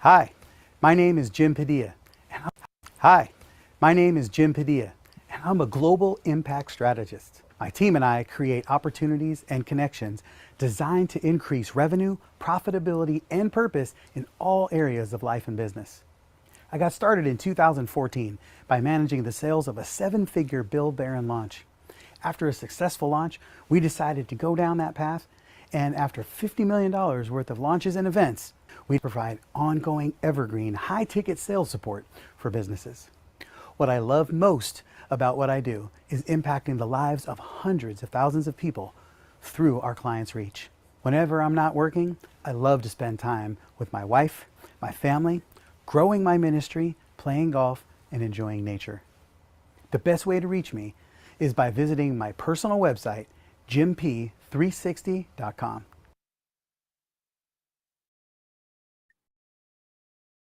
Hi, my name is Jim Padilla. Hi, my name is Jim Padilla, and I'm a global impact strategist. My team and I create opportunities and connections designed to increase revenue, profitability, and purpose in all areas of life and business. I got started in 2014 by managing the sales of a seven-figure build, bear, and launch. After a successful launch, we decided to go down that path, and after $50 million worth of launches and events, we provide ongoing, evergreen, high-ticket sales support for businesses. What I love most about what I do is impacting the lives of hundreds of thousands of people through our clients' reach. Whenever I'm not working, I love to spend time with my wife, my family, growing my ministry, playing golf, and enjoying nature. The best way to reach me is by visiting my personal website, jimp360.com.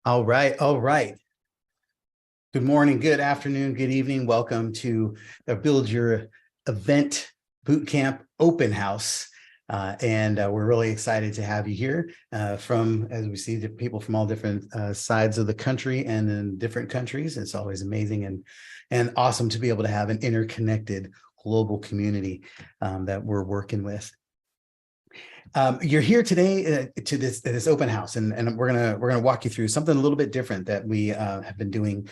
All right, all right. Good morning, good afternoon, good evening. Welcome to the Build Your Event Bootcamp Open House. We're really excited to have you here from, as we see, the people from all different sides of the country and in different countries. It's always amazing and awesome to be able to have an interconnected global community that we're working with. You're here today to this open house, and we're gonna walk you through something a little bit different that we have been doing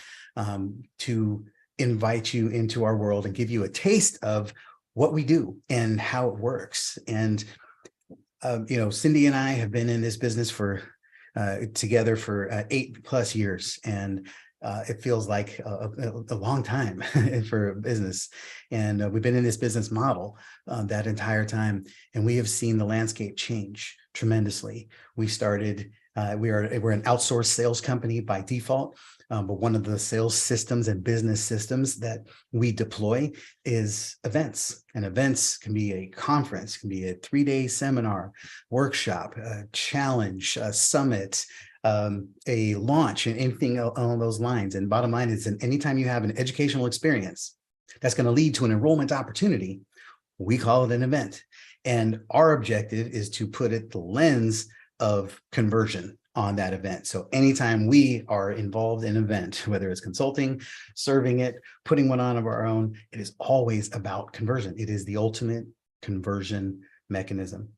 to invite you into our world and give you a taste of what we do and how it works. And Cindy and I have been in this business for together for 8+ years, and it feels like a long time for a business. And we've been in this business model that entire time, and we have seen the landscape change tremendously. We started, we're an outsourced sales company by default, but one of the sales systems and business systems that we deploy is events. And events can be a conference, can be a 3-day seminar, workshop, a challenge, a summit, a launch, and anything along those lines. And bottom line is, anytime you have an educational experience that's going to lead to an enrollment opportunity, we call it an event. And our objective is to put it the lens of conversion on that event. So anytime we are involved in an event, whether it's consulting, serving it, putting one on of our own, it is always about conversion. It is the ultimate conversion mechanism.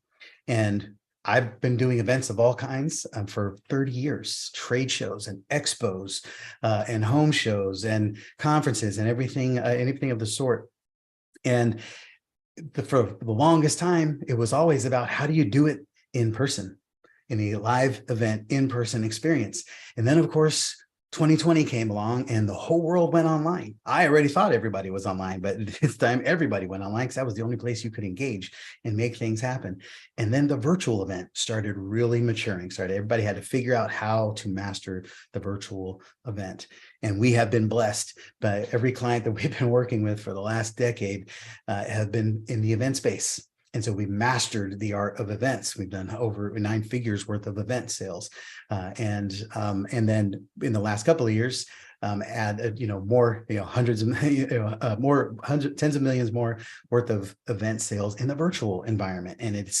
And I've been doing events of all kinds for 30 years, trade shows and expos and home shows and conferences and everything of the sort. And for the longest time, it was always about, how do you do it in person, in a live event, in-person experience? And then, of course, 2020 came along and the whole world went online. I already thought everybody was online, but this time everybody went online because that was the only place you could engage and make things happen. And then the virtual event started really maturing. Everybody had to figure out how to master the virtual event. And we have been blessed by every client that we've been working with for the last decade have been in the event space. And so we've mastered the art of events. We've done over 9 figures worth of event sales. And then in the last couple of years, add more, hundreds of tens of millions more worth of event sales in the virtual environment. And it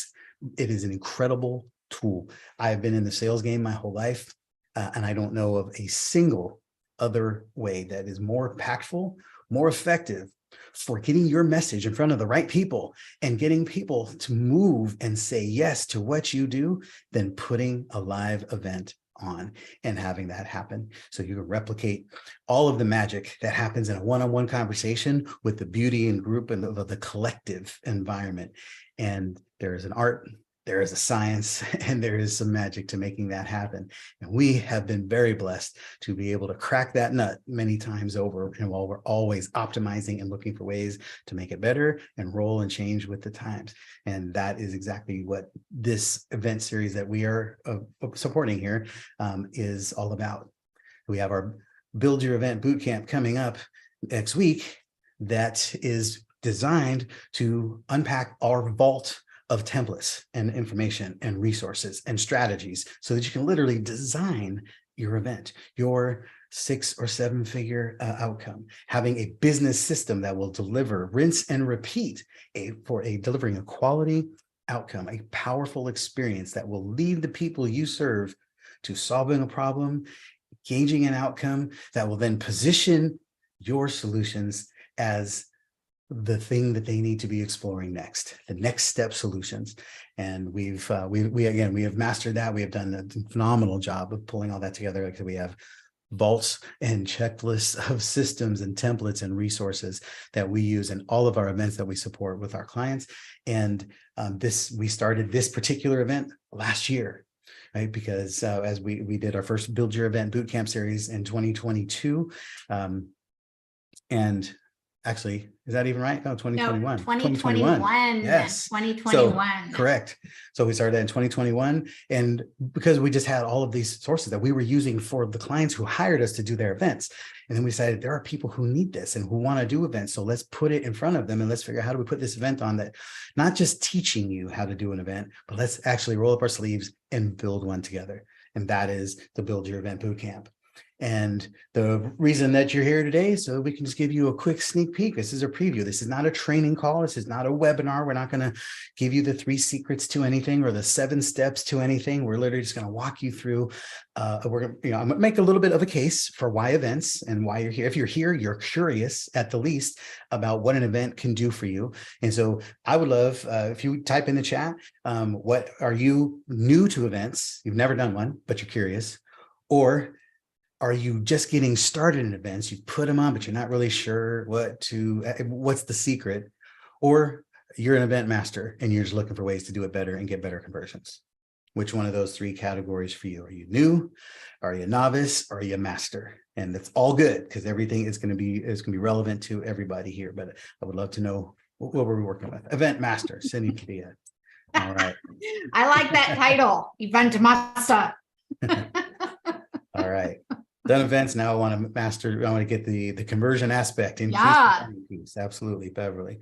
is an incredible tool. I've been in the sales game my whole life, and I don't know of a single other way that is more impactful, more effective for getting your message in front of the right people and getting people to move and say yes to what you do than putting a live event on and having that happen. So you can replicate all of the magic that happens in a one-on-one conversation with the beauty and group and the collective environment. And there is an art, there is a science, and there is some magic to making that happen. And we have been very blessed to be able to crack that nut many times over, and while we're always optimizing and looking for ways to make it better and roll and change with the times. And that is exactly what this event series that we are supporting here is all about. We have our Build Your Event Bootcamp coming up next week that is designed to unpack our vault of templates and information and resources and strategies so that you can literally design your event, your 6 or 7 figure outcome, having a business system that will deliver, rinse and repeat delivering a quality outcome, a powerful experience that will lead the people you serve to solving a problem, gauging an outcome that will then position your solutions as the thing that they need to be exploring next, the next step solutions. And we have mastered that. We have done a phenomenal job of pulling all that together. Like we have vaults and checklists of systems and templates and resources that we use in all of our events that we support with our clients. And we started this particular event last year, right? Because as we did our first Build Your Event Bootcamp series in 2022, and actually, is that even right? No, 2021. No, 2021. Yes. 2021. So, correct. So we started in 2021. And because we just had all of these sources that we were using for the clients who hired us to do their events. And then we decided there are people who need this and who want to do events. So let's put it in front of them and let's figure out how do we put this event on that, not just teaching you how to do an event, but let's actually roll up our sleeves and build one together. And that is the Build Your Event Bootcamp. And the reason that you're here today, so we can just give you a quick sneak peek. This is a preview. This is not a training call. This is not a webinar. We're not going to give you the 3 secrets to anything or the 7 steps to anything. We're literally just going to walk you through. I'm going to make a little bit of a case for why events and why you're here. If you're here, you're curious at the least about what an event can do for you. And so I would love if you type in the chat, what are you new to events? You've never done one, but you're curious, or are you just getting started in events? You've put them on, but you're not really sure what's the secret? Or you're an event master and you're just looking for ways to do it better and get better conversions. Which one of those 3 categories for you? Are you new? Are you a novice? Or are you a master? And that's all good because everything is going to be relevant to everybody here. But I would love to know what we're working with. Event master, Cindy Padilla. All right. I like that title, event master. All right. Done events. Now I want to master. I want to get the conversion aspect. Yeah. Piece. Absolutely, Beverly.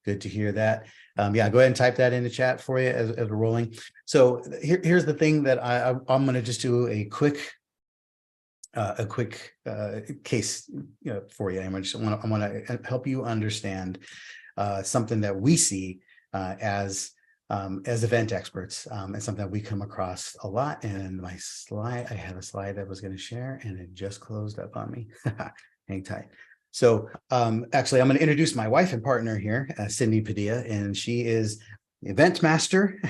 Good to hear that. Yeah, go ahead and type that in the chat for you as we're rolling. So here's the thing that I'm going to just do a quick case for you. I want to help you understand something that we see as event experts, and something that we come across a lot. And my slide, I had a slide that I was going to share and it just closed up on me. Hang tight. So actually, I'm going to introduce my wife and partner here, Cindy Padilla, and she is the event master,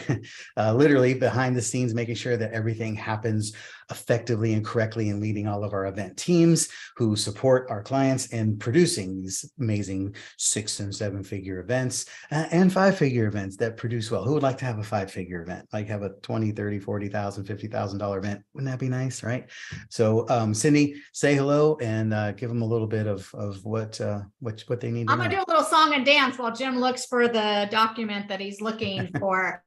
literally behind the scenes, making sure that everything happens effectively and correctly and leading all of our event teams who support our clients in producing these amazing 6- and 7-figure events and 5-figure events that produce well. Who would like to have a 5-figure event? Like have a $20,000, $30,000, $40,000, $50,000 event? Wouldn't that be nice, right? So Cindy, say hello and give them a little bit of what they need to know. I'm gonna do a little song and dance while Jim looks for the document that he's looking for.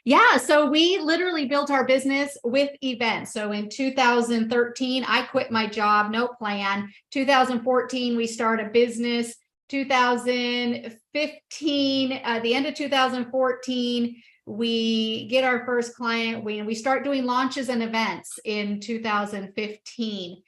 Yeah, so we literally built our business with events. So in 2013, I quit my job, no plan. 2014, we start a business. 2015, the end of 2014, we get our first client. We start doing launches and events in 2015.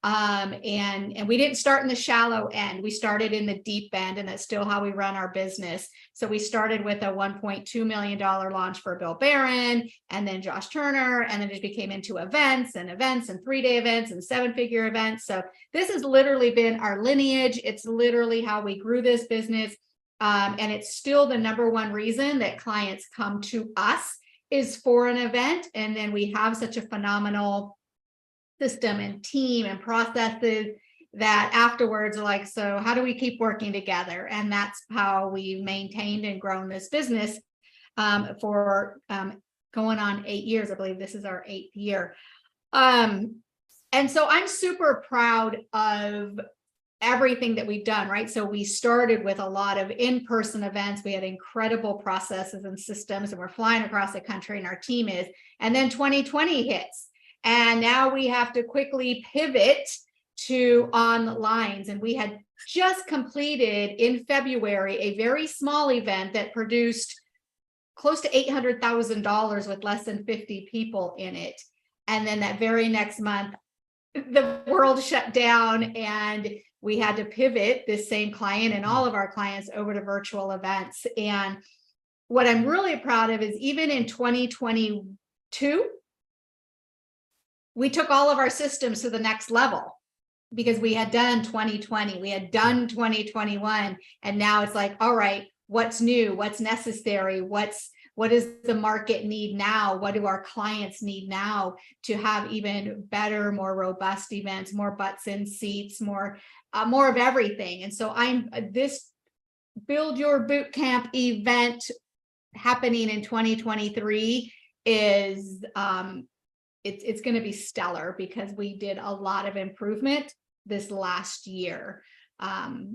And we didn't start in the shallow end. We started in the deep end, and that's still how we run our business. So we started with a $1.2 million launch for Bill Barron, and then Josh Turner, and then it became into events and 3-day events and 7-figure events. So this has literally been our lineage. It's literally how we grew this business. And it's still the #1 reason that clients come to us is for an event. And then we have such a phenomenal system and team and processes that afterwards are like, so how do we keep working together? And that's how we've maintained and grown this business for going on 8 years. I believe this is our 8th year. And so I'm super proud of everything that we've done, right? So we started with a lot of in-person events. We had incredible processes and systems, and we're flying across the country, and our team is. And then 2020 hits. And now we have to quickly pivot to online. And we had just completed in February a very small event that produced close to $800,000 with less than 50 people in it. And then that very next month, the world shut down and we had to pivot this same client and all of our clients over to virtual events. And what I'm really proud of is even in 2022, we took all of our systems to the next level because we had done 2020, we had done 2021, and now it's like, all right, what's new, what's necessary, what does the market need now? What do our clients need now to have even better, more robust events, more butts in seats, more of everything? And so this Build Your Bootcamp event happening in 2023 is it's going to be stellar because we did a lot of improvement this last year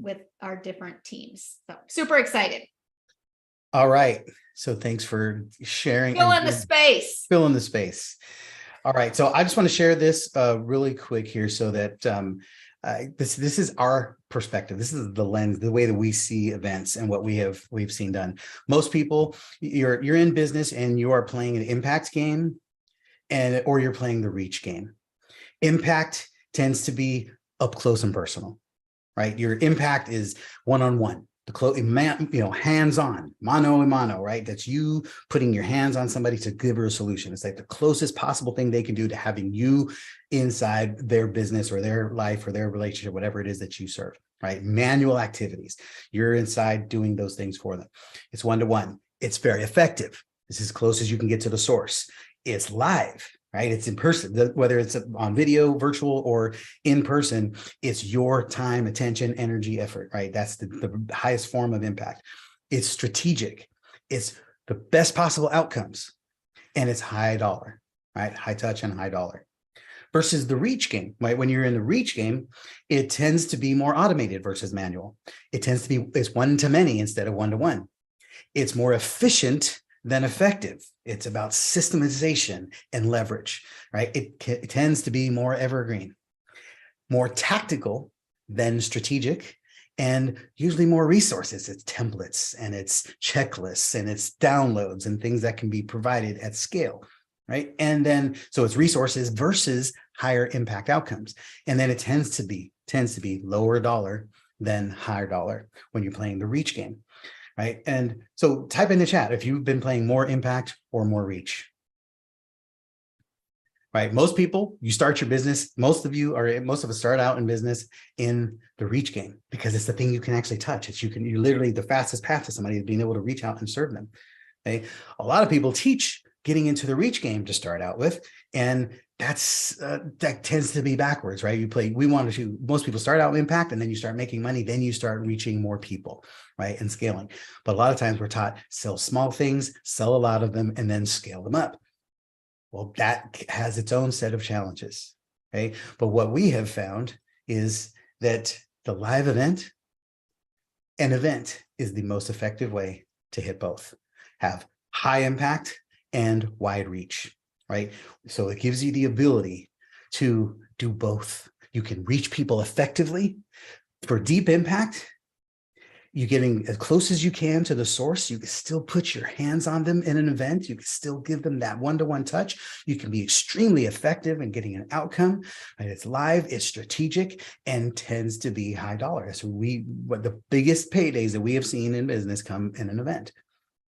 with our different teams. So super excited. All right. So thanks for sharing. Fill in the space. Fill in the space. All right. So I just want to share this really quick here so that this is our perspective. This is the lens, the way that we see events and what we've seen done. Most people, you're in business and you are playing an impact game or you're playing the reach game. Impact tends to be up close and personal, right? Your impact is one-on-one. Hands-on, mano a mano, right? That's you putting your hands on somebody to give her a solution. It's like the closest possible thing they can do to having you inside their business or their life or their relationship, whatever it is that you serve, right? Manual activities. You're inside doing those things for them. It's one-to-one. It's very effective. It's as close as you can get to the source. It's live, right? It's in person, whether it's on video, virtual, or in person, it's your time, attention, energy, effort, right? That's the highest form of impact. It's strategic. It's the best possible outcomes. And it's high dollar, right? High touch and high dollar. Versus the reach game, right? When you're in the reach game, it tends to be more automated versus manual. It's one to many instead of one to one. It's more efficient than effective. It's about systematization and leverage, right? It tends to be more evergreen, more tactical than strategic, and usually more resources. It's templates and it's checklists and it's downloads and things that can be provided at scale, right? And then, so it's resources versus higher impact outcomes. And then it tends to be lower dollar than higher dollar when you're playing the reach game. Right. And so type in the chat if you've been playing more impact or more reach. Right. Most people, you start your business. Most of us start out in business in the reach game because it's the thing you can actually touch. It's you literally the fastest path to somebody is being able to reach out and serve them. Okay. A lot of people teach getting into the reach game to start out with. And that tends to be backwards, right? Most people start out with impact and then you start making money, then you start reaching more people, right? And scaling. But a lot of times we're taught sell small things, sell a lot of them, and then scale them up. Well, that has its own set of challenges, okay? But what we have found is that the live event is the most effective way to hit both, have high impact and wide reach, right? So it gives you the ability to do both. You can reach people effectively for deep impact. You're getting as close as you can to the source. You can still put your hands on them in an event. You can still give them that one-to-one touch. You can be extremely effective in getting an outcome. Right? It's live, it's strategic, and tends to be high dollar. So what the biggest paydays that we have seen in business come in an event.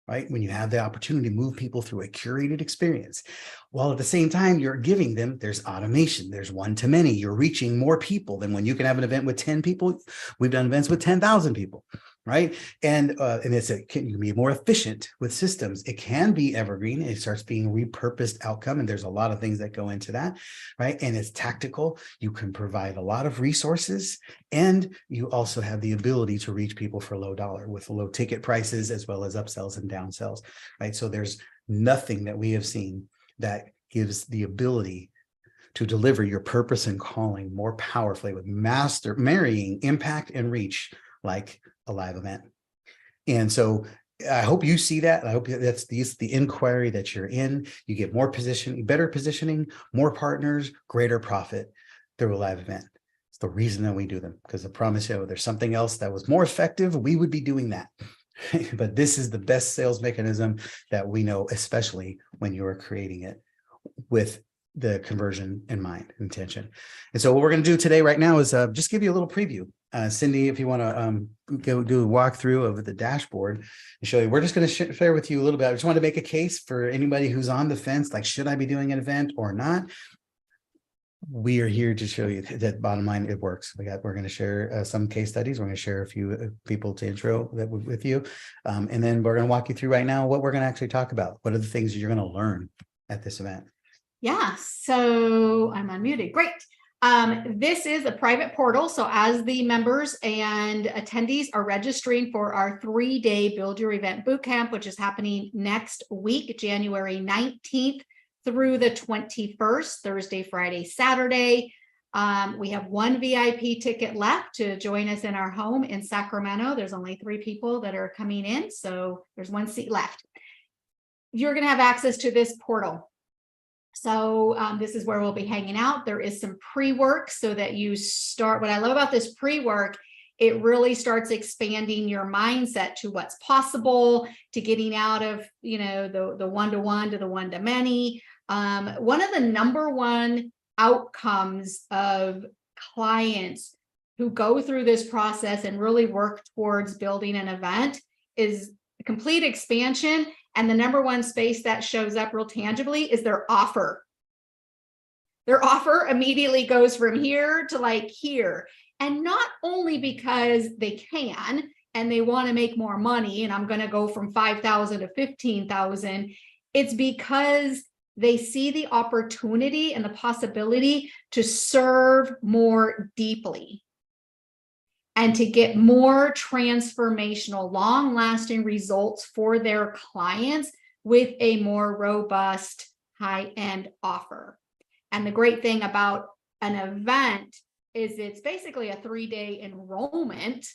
Right? When you have the opportunity to move people through a curated experience, while at the same time you're giving them, there's automation, there's one to many, you're reaching more people than when you can have an event with 10 people. We've done events with 10,000 people, right? And you can be more efficient with systems. It can be evergreen. It starts being repurposed outcome. And there's a lot of things that go into that, right? And it's tactical. You can provide a lot of resources and you also have the ability to reach people for low dollar with low ticket prices, as well as upsells and downsells, right? So there's nothing that we have seen that gives the ability to deliver your purpose and calling more powerfully with marrying impact and reach like a live event. And so I hope you see that. I hope that's the inquiry that you're in. You get more better positioning, more partners, greater profit through a live event. It's the reason that we do them, because I promise you, there's something else that was more effective, we would be doing that. But this is the best sales mechanism that we know, especially when you're creating it with the conversion in mind, intention. And so what we're going to do today right now is just give you a little preview. Cindy, if you want to go do a walkthrough of the dashboard and show you, we're just going to share with you a little bit. I just want to make a case for anybody who's on the fence, like, should I be doing an event or not? we are here to show you that bottom line, it works. We're going to share some case studies. We're going to share a few people to intro that with you. And then we're going to walk you through right now what we're going to actually talk about. What are the things you're going to learn at this event? Yeah, so I'm unmuted. Great. This is a private portal. So as the members and attendees are registering for our 3-day Build Your Event Bootcamp, which is happening next week, January 19th through the 21st, Thursday, Friday, Saturday. We have one VIP ticket left to join us in our home in Sacramento. There's only 3 people that are coming in, so there's 1 seat left. You're going to have access to this portal. So this is where we'll be hanging out. There is some pre-work so that you start. What I love about this pre-work, it really starts expanding your mindset to what's possible, to getting out of, you know, the one-to-one to the one-to-many. One of the number one outcomes of clients who go through this process and really work towards building an event is complete expansion. And the number one space that shows up real tangibly is their offer. Their offer immediately goes from here to like here. And not only because they can and they want to make more money, and I'm going to go from 5,000 to 15,000, it's because they see the opportunity and the possibility to serve more deeply and to get more transformational, long-lasting results for their clients with a more robust, high-end offer. And the great thing about an event is it's basically a 3-day enrollment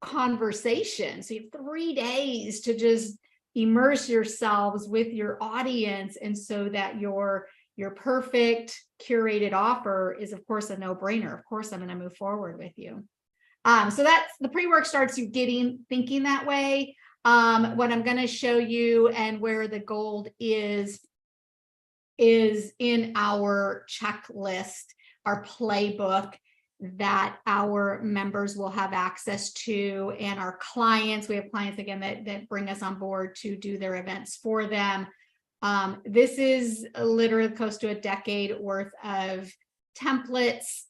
conversation. So you have 3 days to just immerse yourselves with your audience, and so that your perfect curated offer is, of course, a no-brainer. Of course, I'm going to move forward with you. So that's the pre-work starts you thinking that way. What I'm going to show you and where the gold is in our checklist, our playbook that our members will have access to, and our clients. We have clients again that bring us on board to do their events for them. This is literally close to a decade worth of templates,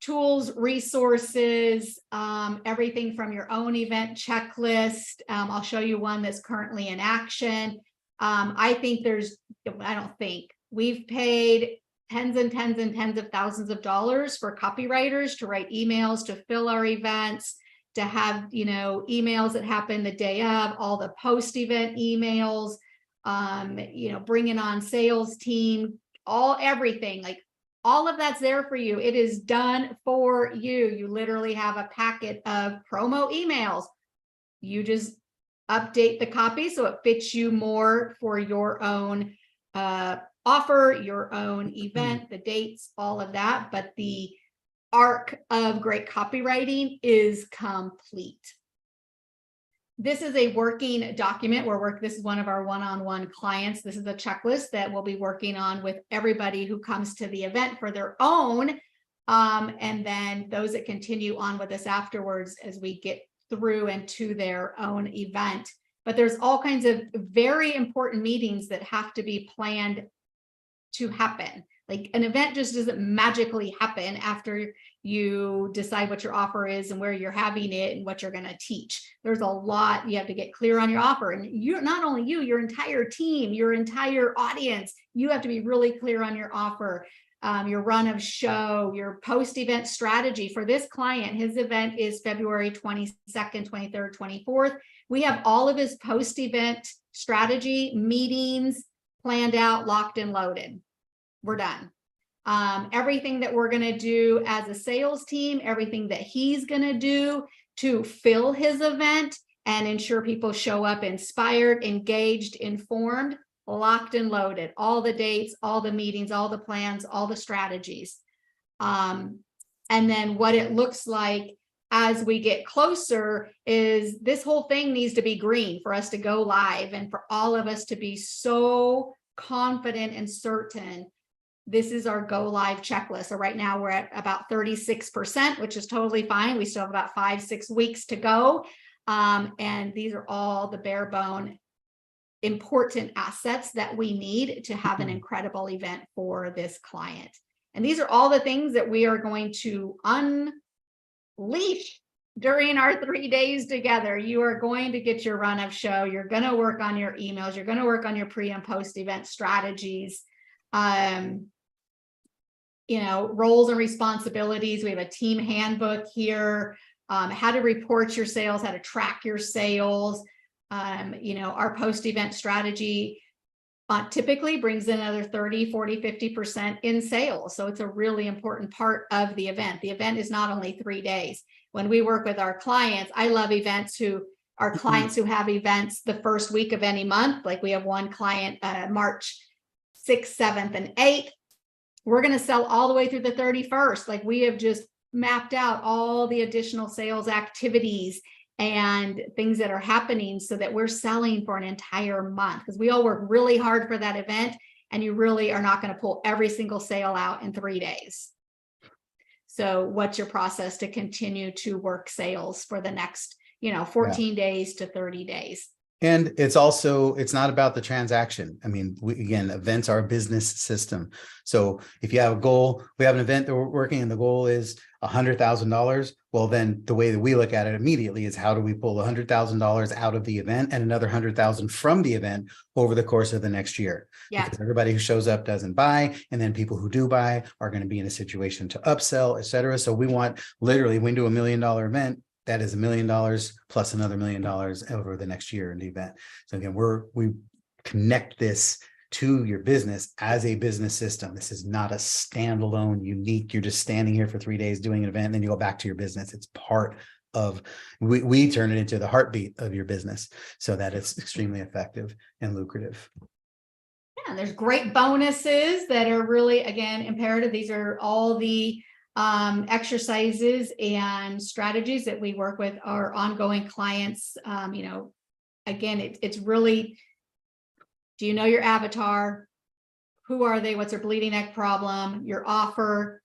tools, resources, everything from your own event checklist. I'll show you one that's currently in action. We've paid tens and tens and tens of thousands of dollars for copywriters to write emails, to fill our events, to have, you know, emails that happen the day of, all the post-event emails, you know, bringing on sales team, everything, like all of that's there for you. It is done for you. You literally have a packet of promo emails. You just update the copy so it fits you more for your own offer, your own event, the dates, all of that. But the arc of great copywriting is complete. This is a working document this is one of our one-on-one clients. This is a checklist that we'll be working on with everybody who comes to the event for their own. And then those that continue on with us afterwards as we get through and to their own event. But there's all kinds of very important meetings that have to be planned to happen. Like an event just doesn't magically happen after you decide what your offer is and where you're having it and what you're going to teach. There's a lot. You have to get clear on your offer, and you're not only your entire team, your entire audience, you have to be really clear on your offer, your run of show, your post-event strategy. For this client, his event is February 22nd, 23rd, 24th. We have all of his post-event strategy meetings planned out, locked and loaded. We're done. Everything that we're going to do as a sales team, everything that he's going to do to fill his event and ensure people show up inspired, engaged, informed, locked and loaded. All the dates, all the meetings, all the plans, all the strategies. And then what it looks like as we get closer is this whole thing needs to be green for us to go live, and for all of us to be so confident and certain. This is our go live checklist. So right now we're at about 36%, which is totally fine. We still have about 5-6 weeks to go. And these are all the bare bone important assets that we need to have an incredible event for this client. And these are all the things that we are going to unleash during our 3 days together. You are going to get your run of show. You're going to work on your emails. You're going to work on your pre and post event strategies. Roles and responsibilities. We have a team handbook here, how to report your sales, how to track your sales. Our post event strategy typically brings in another 30, 40, 50% in sales. So it's a really important part of the event. The event is not only 3 days. When we work with our clients, I love clients who have events the first week of any month. Like we have one client, March 6th, 7th, and 8th. We're going to sell all the way through the 31st. Like we have just mapped out all the additional sales activities and things that are happening so that we're selling for an entire month, because we all work really hard for that event, and you really are not going to pull every single sale out in 3 days. So what's your process to continue to work sales for the next, 14 days to 30 days? And it's not about the transaction. I mean, events are a business system. So if you have a goal, we have an event that we're working and the goal is $100,000. Well, then the way that we look at it immediately is how do we pull $100,000 out of the event and another 100,000 from the event over the course of the next year? Yeah. Because everybody who shows up doesn't buy. And then people who do buy are going to be in a situation to upsell, et cetera. So we want when we do $1 million event, that is $1 million plus another $1 million over the next year in the event. So again, we connect this to your business as a business system. This is not a standalone, unique. You're just standing here for 3 days doing an event, and then you go back to your business. It's part of. We turn it into the heartbeat of your business so that it's extremely effective and lucrative. Yeah, there's great bonuses that are really, again, imperative. These are all the exercises and strategies that we work with our ongoing clients. Again, it's really, do you know your avatar? Who are they? What's their bleeding edge problem? Your offer.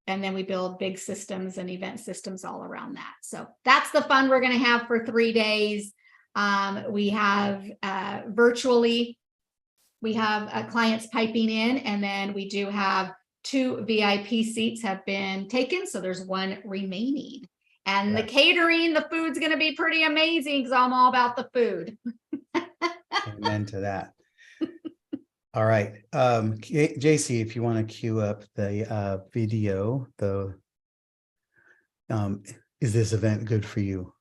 And then we build big systems and event systems all around that. So that's the fun we're going to have for 3 days. We have virtually, we have clients piping in, and then we do have 2 VIP seats have been taken. So there's 1 remaining. And the catering, the food's going to be pretty amazing because I'm all about the food. Amen to that. All right. JC, if you want to queue up the video, is this event good for you?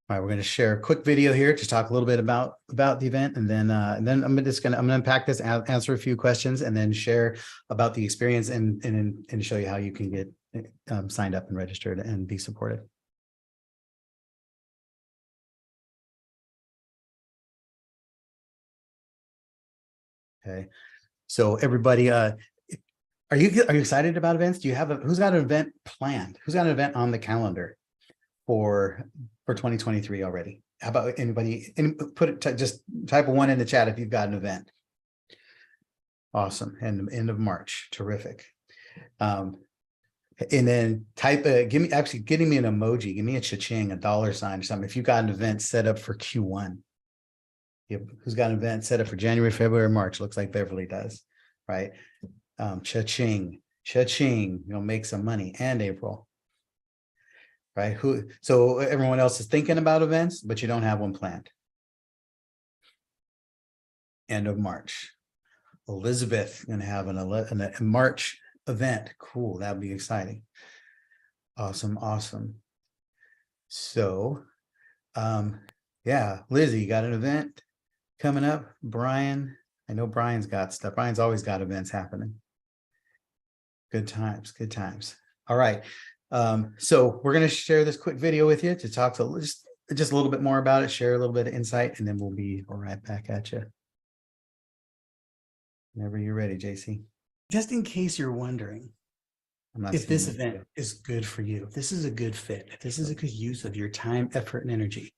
All right, we're going to share a quick video here to talk a little bit about the event, and then I'm going to unpack this, answer a few questions, and then share about the experience and show you how you can get signed up and registered and be supported. Okay, so everybody, are you excited about events? Do you have who's got an event planned? Who's got an event on the calendar for 2023 already? How about anybody? And just type a 1 in the chat if you've got an event. Awesome. And end of March. Terrific. And then getting me an emoji, give me a cha-ching, a $, or something if you've got an event set up for Q1. Who's got an event set up for January, February, March? Looks like Beverly does, right? Cha-ching, make some money. And April. Right? So everyone else is thinking about events, but you don't have one planned. End of March. Elizabeth going to have a March event. Cool. That'd be exciting. Awesome. So, Lizzie, you got an event coming up? Brian, I know Brian's got stuff. Brian's always got events happening. Good times. All right. So we're going to share this quick video with you to talk to just a little bit more about it, share a little bit of insight, and then we'll be right back at you. Whenever you're ready, JC. Just in case you're wondering if this event is good for you, if this is a good fit, if this is a good use of your time, effort, and energy,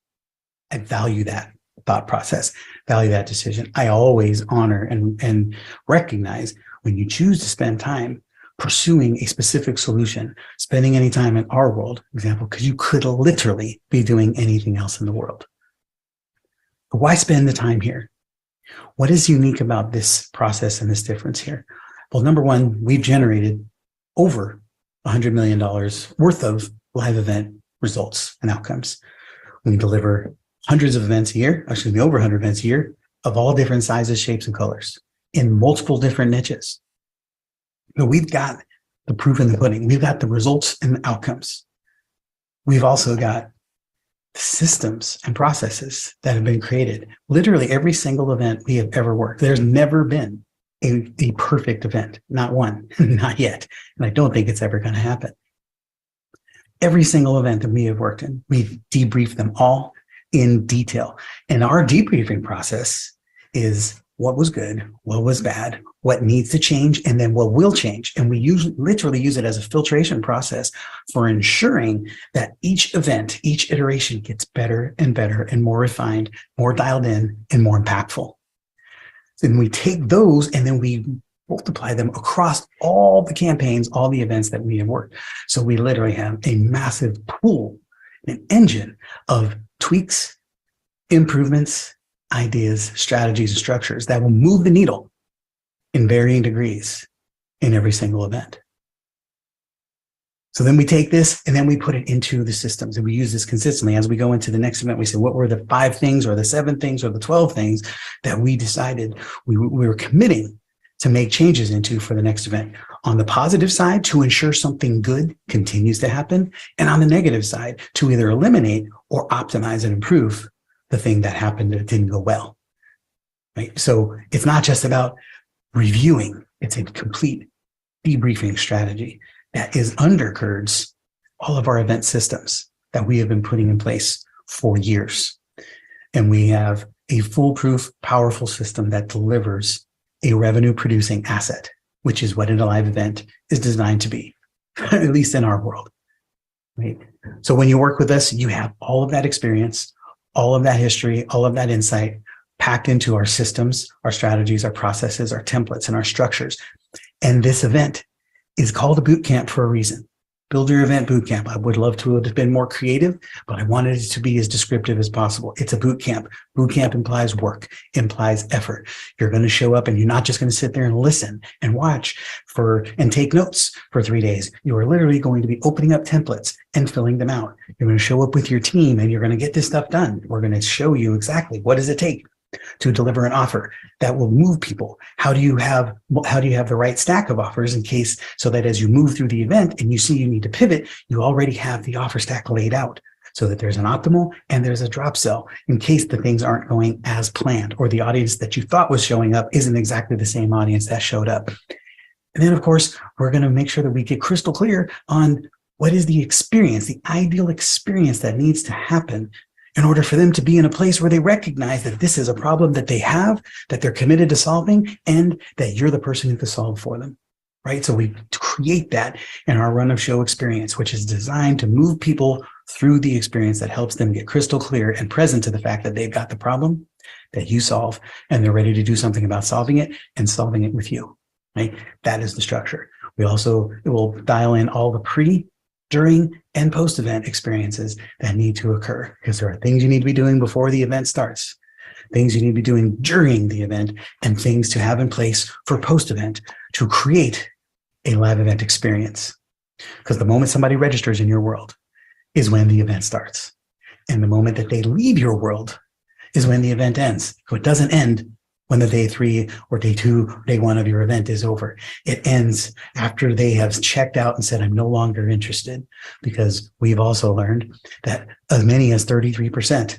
I value that thought process, value that decision. I always honor and recognize when you choose to spend time pursuing a specific solution, spending any time in our world, example, because you could literally be doing anything else in the world. But why spend the time here? What is unique about this process and this difference here? Well, number one, we've generated over $100 million worth of live event results and outcomes. We deliver hundreds of events a year, actually over 100 events a year of all different sizes, shapes, and colors in multiple different niches. But we've got the proof in the pudding. We've got the results and the outcomes. We've also got systems and processes that have been created. Literally every single event we have ever worked, there's never been a perfect event, not one, not yet. And I don't think it's ever going to happen. Every single event that we have worked in, we've debriefed them all in detail. And our debriefing process is what was good, what was bad, what needs to change, and then what will change. And we literally use it as a filtration process for ensuring that each event, each iteration gets better and better and more refined, more dialed in, and more impactful. Then we take those and then we multiply them across all the campaigns, all the events that we have worked. So we literally have a massive pool, an engine of tweaks, improvements, ideas, strategies, and structures that will move the needle in varying degrees in every single event. So then we take this and then we put it into the systems, and we use this consistently. As we go into the next event, we say, what were the 5 things or the 7 things or the 12 things that we decided we were committing to make changes into for the next event? On the positive side, to ensure something good continues to happen, and on the negative side, to either eliminate or optimize and improve the thing that happened that didn't go well, right? So it's not just about reviewing, it's a complete debriefing strategy that undergirds all of our event systems that we have been putting in place for years. And we have a foolproof, powerful system that delivers a revenue producing asset, which is what a live event is designed to be, at least in our world, right? So when you work with us, you have all of that experience, all of that history, all of that insight packed into our systems, our strategies, our processes, our templates, and our structures. And this event is called a boot camp for a reason. Build Your Event Bootcamp. I would love to have been more creative, but I wanted it to be as descriptive as possible. It's a boot camp. Boot camp implies work, implies effort. You're going to show up and you're not just going to sit there and listen and watch and take notes for 3 days. You are literally going to be opening up templates and filling them out. You're going to show up with your team and you're going to get this stuff done. We're going to show you exactly what does it take to deliver an offer that will move people. How do you have the right stack of offers in case, so that as you move through the event and you see you need to pivot, you already have the offer stack laid out so that there's an optimal and there's a drop sell in case the things aren't going as planned, or the audience that you thought was showing up isn't exactly the same audience that showed up. And then of course, we're going to make sure that we get crystal clear on what is the experience, the ideal experience that needs to happen in order for them to be in a place where they recognize that this is a problem that they have, that they're committed to solving, and that you're the person who can solve for them, right? So we create that in our run of show experience, which is designed to move people through the experience that helps them get crystal clear and present to the fact that they've got the problem that you solve, and they're ready to do something about solving it and solving it with you, right? That is the structure. It will dial in all the pre, during, and post-event experiences that need to occur, because there are things you need to be doing before the event starts, things you need to be doing during the event, and things to have in place for post-event to create a live event experience. Because the moment somebody registers in your world is when the event starts. And the moment that they leave your world is when the event ends. So it doesn't end when the day 3 or day 2 or day 1 of your event is over. It ends after they have checked out and said, I'm no longer interested, because we've also learned that as many as 33%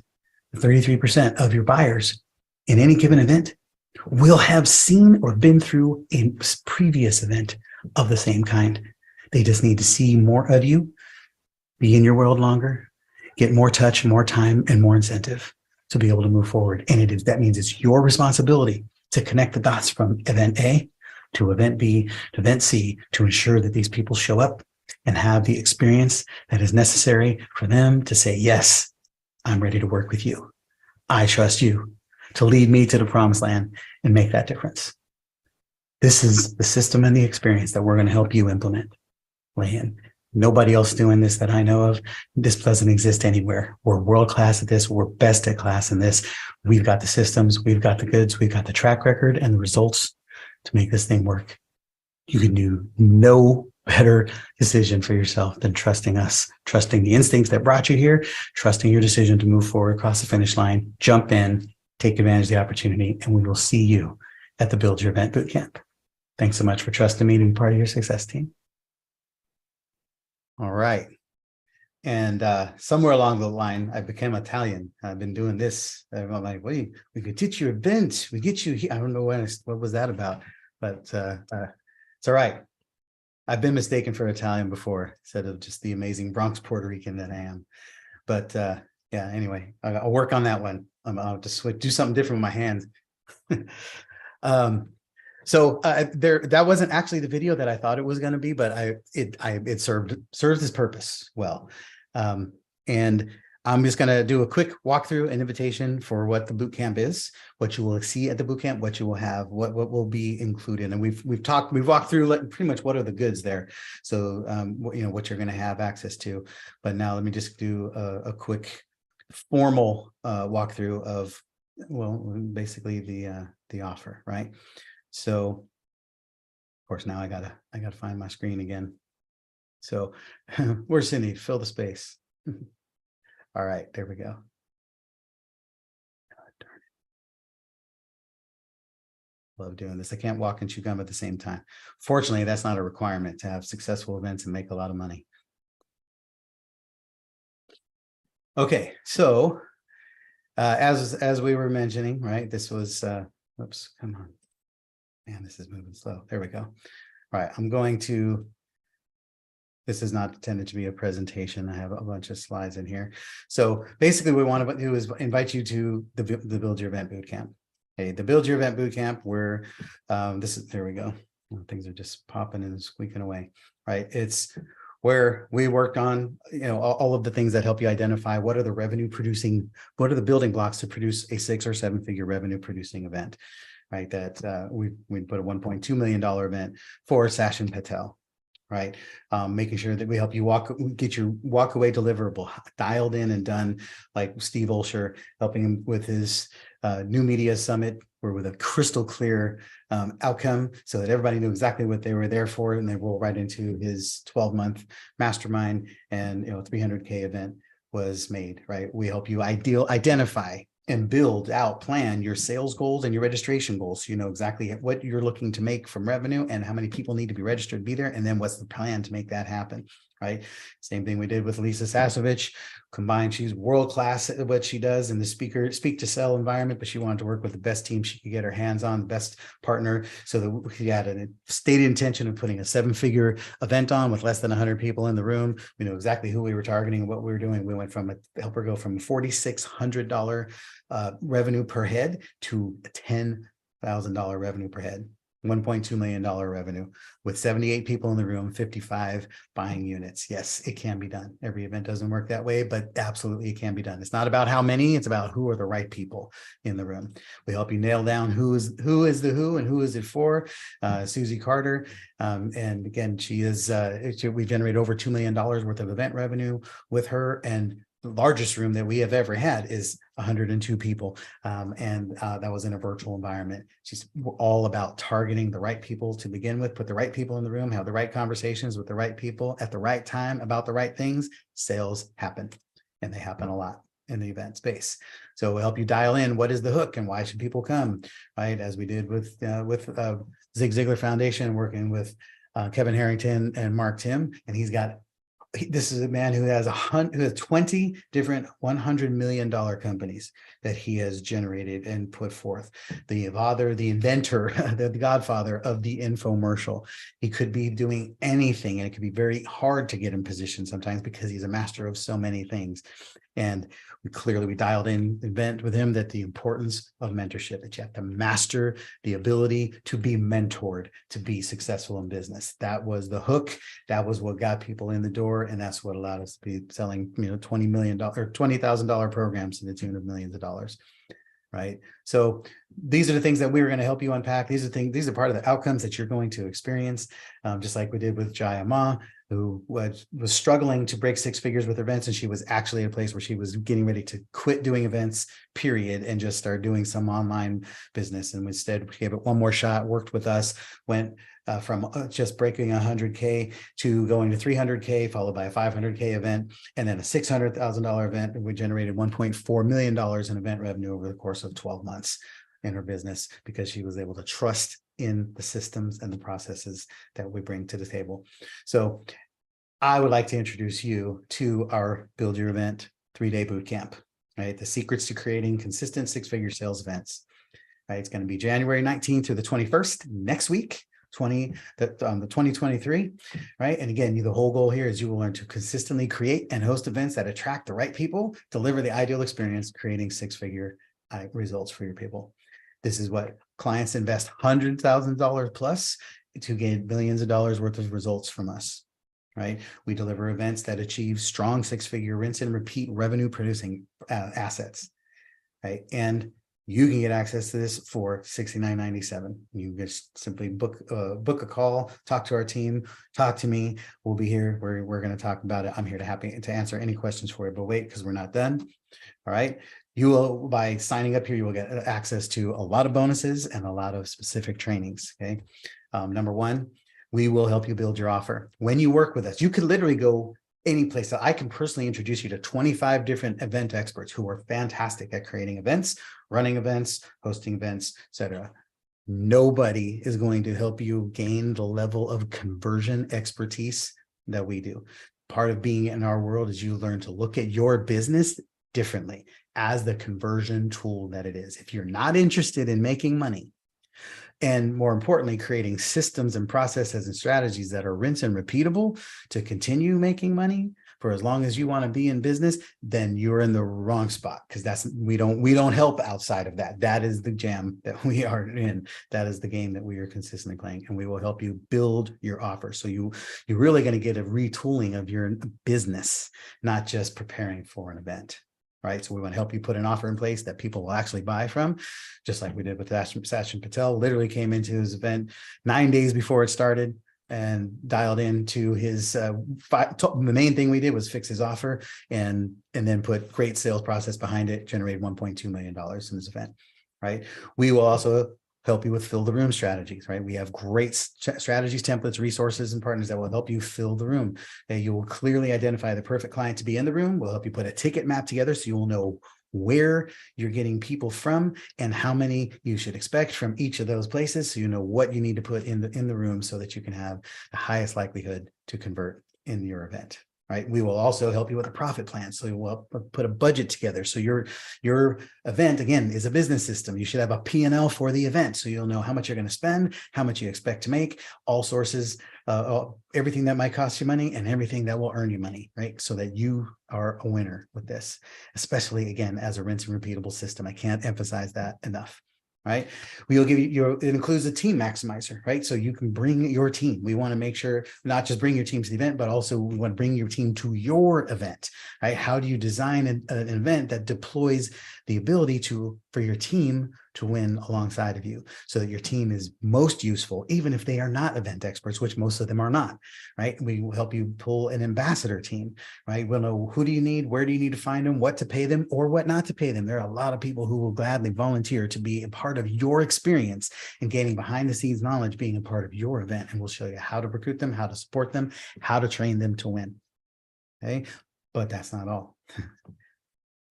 of your buyers in any given event will have seen or been through a previous event of the same kind. They just need to see more of you, be in your world longer, get more touch, more time, and more incentive to be able to move forward. And that means it's your responsibility to connect the dots from event A to event B to event C to ensure that these people show up and have the experience that is necessary for them to say, yes, I'm ready to work with you. I trust you to lead me to the promised land and make that difference. This is the system and the experience that we're going to help you implement, lay in. Nobody else doing this that I know of. This doesn't exist anywhere. We're world-class at this. We're best at class in this. We've got the systems, we've got the goods, we've got the track record and the results to make this thing work. You can do no better decision for yourself than trusting us, trusting the instincts that brought you here, trusting your decision to move forward across the finish line, jump in, take advantage of the opportunity, and we will see you at the Build Your Event Bootcamp. Thanks so much for trusting me to be part of your success team. All right. And somewhere along the line, I became Italian. I've been doing this. I'm like, wait, we could teach you event. We get you here. I don't know what was that about, but it's all right. I've been mistaken for Italian before, instead of just the amazing Bronx Puerto Rican that I am. But yeah, anyway, I'll work on that one. I'll just do something different with my hands. So that wasn't actually the video that I thought it was going to be, but it served its purpose well. And I'm just going to do a quick walkthrough and invitation for what the bootcamp is, what you will see at the bootcamp, what you will have, what will be included. And we've walked through pretty much what are the goods there. So, what you're going to have access to. But now let me just do a quick formal walkthrough of, well, basically the offer, right? So, of course, now I gotta find my screen again. So, where's Cindy? Fill the space. All right, there we go. God darn it. Love doing this. I can't walk and chew gum at the same time. Fortunately, that's not a requirement to have successful events and make a lot of money. Okay, so as we were mentioning, right, this was oops, come on. Man, this is moving slow. There we go. All right, I'm going to, this is not intended to be a presentation. I have a bunch of slides in here. So basically what we want to do is invite you to the Build Your Event Bootcamp. Okay, the Build Your Event Bootcamp, where there we go. Things are just popping and squeaking away, right? It's where we worked on, all of the things that help you identify what are the what are the building blocks to produce a 6 or 7 figure revenue producing event, right? That we put a $1.2 million event for Sachin Patel, right? Making sure that we help you get your walk away deliverable dialed in and done, like Steve Olsher, helping him with his New Media Summit, where with a crystal clear outcome so that everybody knew exactly what they were there for, and they roll right into his 12-month mastermind, and 300K event was made, right? We help you identify and build out, plan your sales goals and your registration goals. So you know exactly what you're looking to make from revenue and how many people need to be registered to be there. And then what's the plan to make that happen, right? Same thing we did with Lisa Sasovich. Combined, she's world-class at what she does in the speak to sell environment, but she wanted to work with the best team she could get her hands on, the best partner. So that she had a stated intention of putting a 7-figure event on with less than 100 people in the room. We know exactly who we were targeting and what we were doing. We went from help her go from $4,600 revenue per head to $10,000 revenue per head. $1.2 million revenue with 78 people in the room, 55 buying units. Yes, it can be done. Every event doesn't work that way, but absolutely it can be done. It's not about how many, it's about who are the right people in the room. We help you nail down who is the who and who is it for. Susie Carter. And again, she is, we generated over $2 million worth of event revenue with her, and the largest room that we have ever had is 102 people. And that was in a virtual environment. She's all about targeting the right people to begin with, put the right people in the room, have the right conversations with the right people at the right time about the right things. Sales happen, and they happen a lot in the event space. So we'll help you dial in what is the hook and why should people come, right? As we did with Zig Ziglar Foundation, working with Kevin Harrington and Mark Tim, and this is a man who has 20 different $100 million companies that he has generated and put forth. The father, the inventor, the godfather of the infomercial. He could be doing anything, and it could be very hard to get in position sometimes because he's a master of so many things. And we dialed in event with him that the importance of mentorship, that you have to master the ability to be mentored to be successful in business. That was the hook. That was what got people in the door. And that's what allowed us to be selling, $20 million or $20,000 programs to the tune of millions of dollars. Right. So these are the things that we were going to help you unpack. These are part of the outcomes that you're going to experience, just like we did with Jaya Ma. who was struggling to break six figures with events, and she was actually at a place where she was getting ready to quit doing events, period, and just start doing some online business. And instead, we gave it one more shot, worked with us, went from just breaking 100K to going to 300K, followed by a 500K event, and then a $600,000 event. And we generated $1.4 million in event revenue over the course of 12 months in her business, because she was able to trust in the systems and the processes that we bring to the table. So I would like to introduce you to our Build Your Event 3-day boot camp, right? The secrets to creating consistent six-figure sales events, right? It's going to be January 19th through the 21st, next week, the 2023, right? And again, the whole goal here is you will learn to consistently create and host events that attract the right people, deliver the ideal experience, creating six-figure results for your people. This is what clients invest $100,000 plus to gain millions of dollars worth of results from us, right? We deliver events that achieve strong six-figure rinse and repeat revenue producing assets, right? And you can get access to this for $69.97. You just simply book a call, talk to our team, talk to me. We'll be here. We're going to talk about it. I'm here to answer any questions for you, but wait, because we're not done. All right. You will, by signing up here, you will get access to a lot of bonuses and a lot of specific trainings. Okay. Number one, we will help you build your offer. When you work with us, you could literally go any place. So I can personally introduce you to 25 different event experts who are fantastic at creating events, running events, hosting events, etc. Nobody is going to help you gain the level of conversion expertise that we do. Part of being in our world is you learn to look at your business differently as the conversion tool that it is. If you're not interested in making money, and more importantly, creating systems and processes and strategies that are rinse and repeatable to continue making money for as long as you want to be in business, then you're in the wrong spot, because we don't help outside of that. That is the jam that we are in. That is the game that we are consistently playing, and we will help you build your offer. So you're really going to get a retooling of your business, not just preparing for an event. Right. So we want to help you put an offer in place that people will actually buy from, just like we did with Sachin Patel. Literally came into his event 9 days before it started and dialed into his the main thing we did was fix his offer and then put great sales process behind it, generate $1.2 million in this event. Right. We will also help you with fill the room strategies, right? We have great strategies, templates, resources, and partners that will help you fill the room. You will clearly identify the perfect client to be in the room. We'll help you put a ticket map together so you will know where you're getting people from and how many you should expect from each of those places. So you know what you need to put in the room so that you can have the highest likelihood to convert in your event. Right. We will also help you with a profit plan. So we'll put a budget together. So your event, again, is a business system. You should have a P&L for the event. So you'll know how much you're going to spend, how much you expect to make, all sources, everything that might cost you money and everything that will earn you money. Right. So that you are a winner with this, especially, again, as a rinse and repeatable system. I can't emphasize that enough. Right. We will give you it includes a team maximizer, right? So you can bring your team. We want to make sure not just bring your team to the event, but also we want to bring your team to your event, right? How do you design an event that deploys the ability for your team to win alongside of you so that your team is most useful, even if they are not event experts, which most of them are not, right? We will help you pull an ambassador team, right? We'll know who do you need, where do you need to find them, what to pay them or what not to pay them. There are a lot of people who will gladly volunteer to be a part of your experience and gaining behind the scenes knowledge, being a part of your event. And we'll show you how to recruit them, how to support them, how to train them to win. Okay. But that's not all.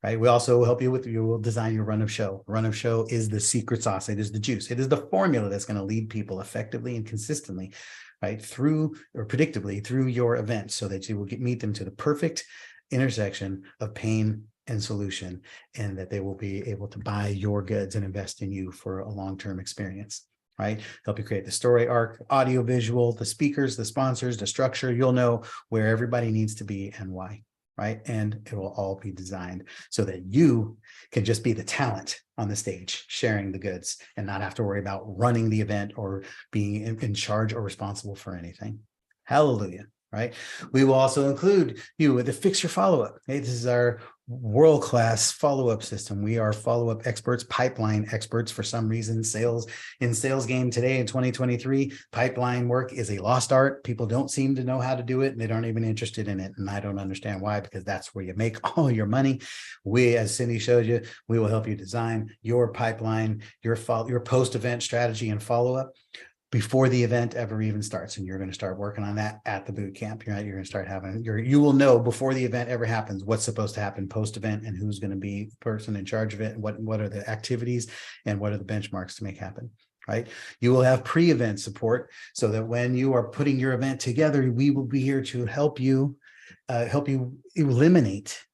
Right. We also help you will design your run of show. Run of show is the secret sauce. It is the juice. It is the formula that's going to lead people effectively and consistently, right, through or predictably through your event so that you will meet them to the perfect intersection of pain and solution, and that they will be able to buy your goods and invest in you for a long-term experience. Right. Help you create the story arc, audio, visual, the speakers, the sponsors, the structure. You'll know where everybody needs to be and why. Right. And it will all be designed so that you can just be the talent on the stage, sharing the goods and not have to worry about running the event or being in charge or responsible for anything. Hallelujah. Right. We will also include you with the fix your follow-up. Okay, this is our world-class follow-up system. We are follow-up experts, pipeline experts. For some reason, sales game today in 2023, pipeline work is a lost art. People don't seem to know how to do it, and they aren't even interested in it. And I don't understand why, because that's where you make all your money. We, as Cindy showed you, we will help you design your pipeline, your post-event strategy and follow-up before the event ever even starts. And you're going to start working on that at the boot camp. You're going to start having you will know before the event ever happens what's supposed to happen post-event, and who's going to be the person in charge of it, and what are the activities and what are the benchmarks to make happen. Right. You will have pre-event support, so that when you are putting your event together, we will be here to help you eliminate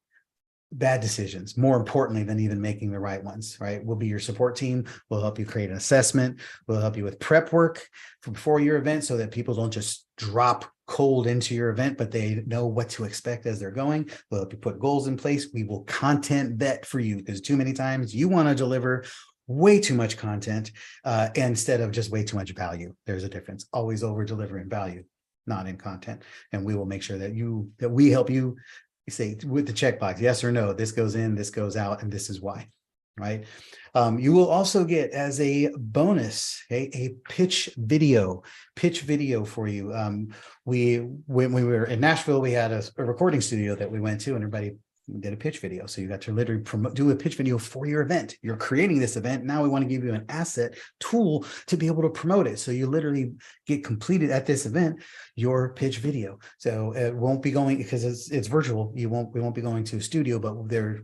bad decisions, more importantly than even making the right ones. Right. We'll be your support team. We'll help you create an assessment. We'll help you with prep work before your event, so that people don't just drop cold into your event, but they know what to expect as they're going. We'll help you put goals in place. We will content vet for you, because too many times you want to deliver way too much content instead of just way too much value. There's a difference. Always over delivering value, not in content. And we will make sure that we help you say with the checkbox, yes or no, this goes in, this goes out, and this is why. Right. You will also get, as a bonus, a pitch video for you. When we were in Nashville, we had a recording studio that we went to, and everybody did a pitch video. So you got to literally do a pitch video for your event. You're creating this event. Now we want to give you an asset tool to be able to promote it. So you literally get completed at this event, your pitch video. So it won't be going, because it's virtual. We won't be going to a studio, but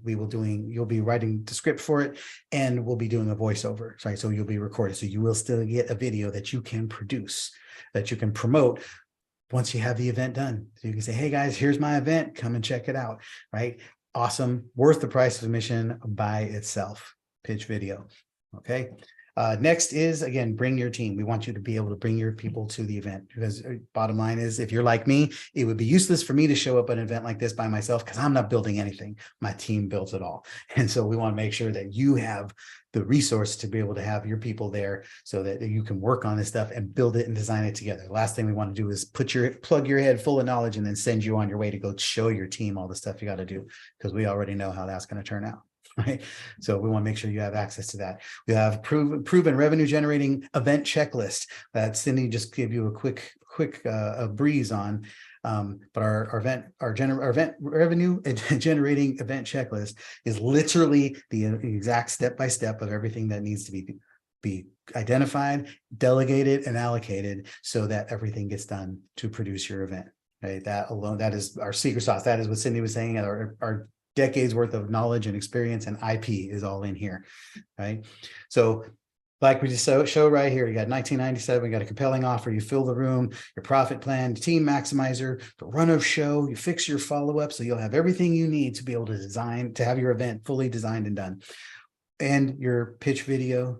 you'll be writing the script for it, and we'll be doing a voiceover. Right. So you'll be recorded. So you will still get a video that you can produce, that you can promote once you have the event done. So you can say, hey guys, here's my event, come and check it out. Right. Awesome. Worth the price of admission by itself. Pitch video. Okay. Next is, again, bring your team. We want you to be able to bring your people to the event, because bottom line is, if you're like me, it would be useless for me to show up at an event like this by myself, because I'm not building anything. My team builds it all. And so we want to make sure that you have the resource to be able to have your people there, so that you can work on this stuff and build it and design it together. The last thing we want to do is plug your head full of knowledge and then send you on your way to go show your team all the stuff you got to do, because we already know how that's going to turn out. Right. So we want to make sure you have access to that. We have proven revenue generating event checklist that Cindy just gave you a quick breeze on. But our event revenue generating event checklist is literally the exact step-by-step of everything that needs to be identified, delegated, and allocated, so that everything gets done to produce your event. Right. That alone, that is our secret sauce. That is what Cindy was saying. Our decades worth of knowledge and experience and IP is all in here. Right. So like we just show right here, you got 1997, we got a compelling offer, you fill the room, your profit plan, team maximizer, the run of show, you fix your follow-up, so you'll have everything you need to be able to have your event fully designed and done. And your pitch video,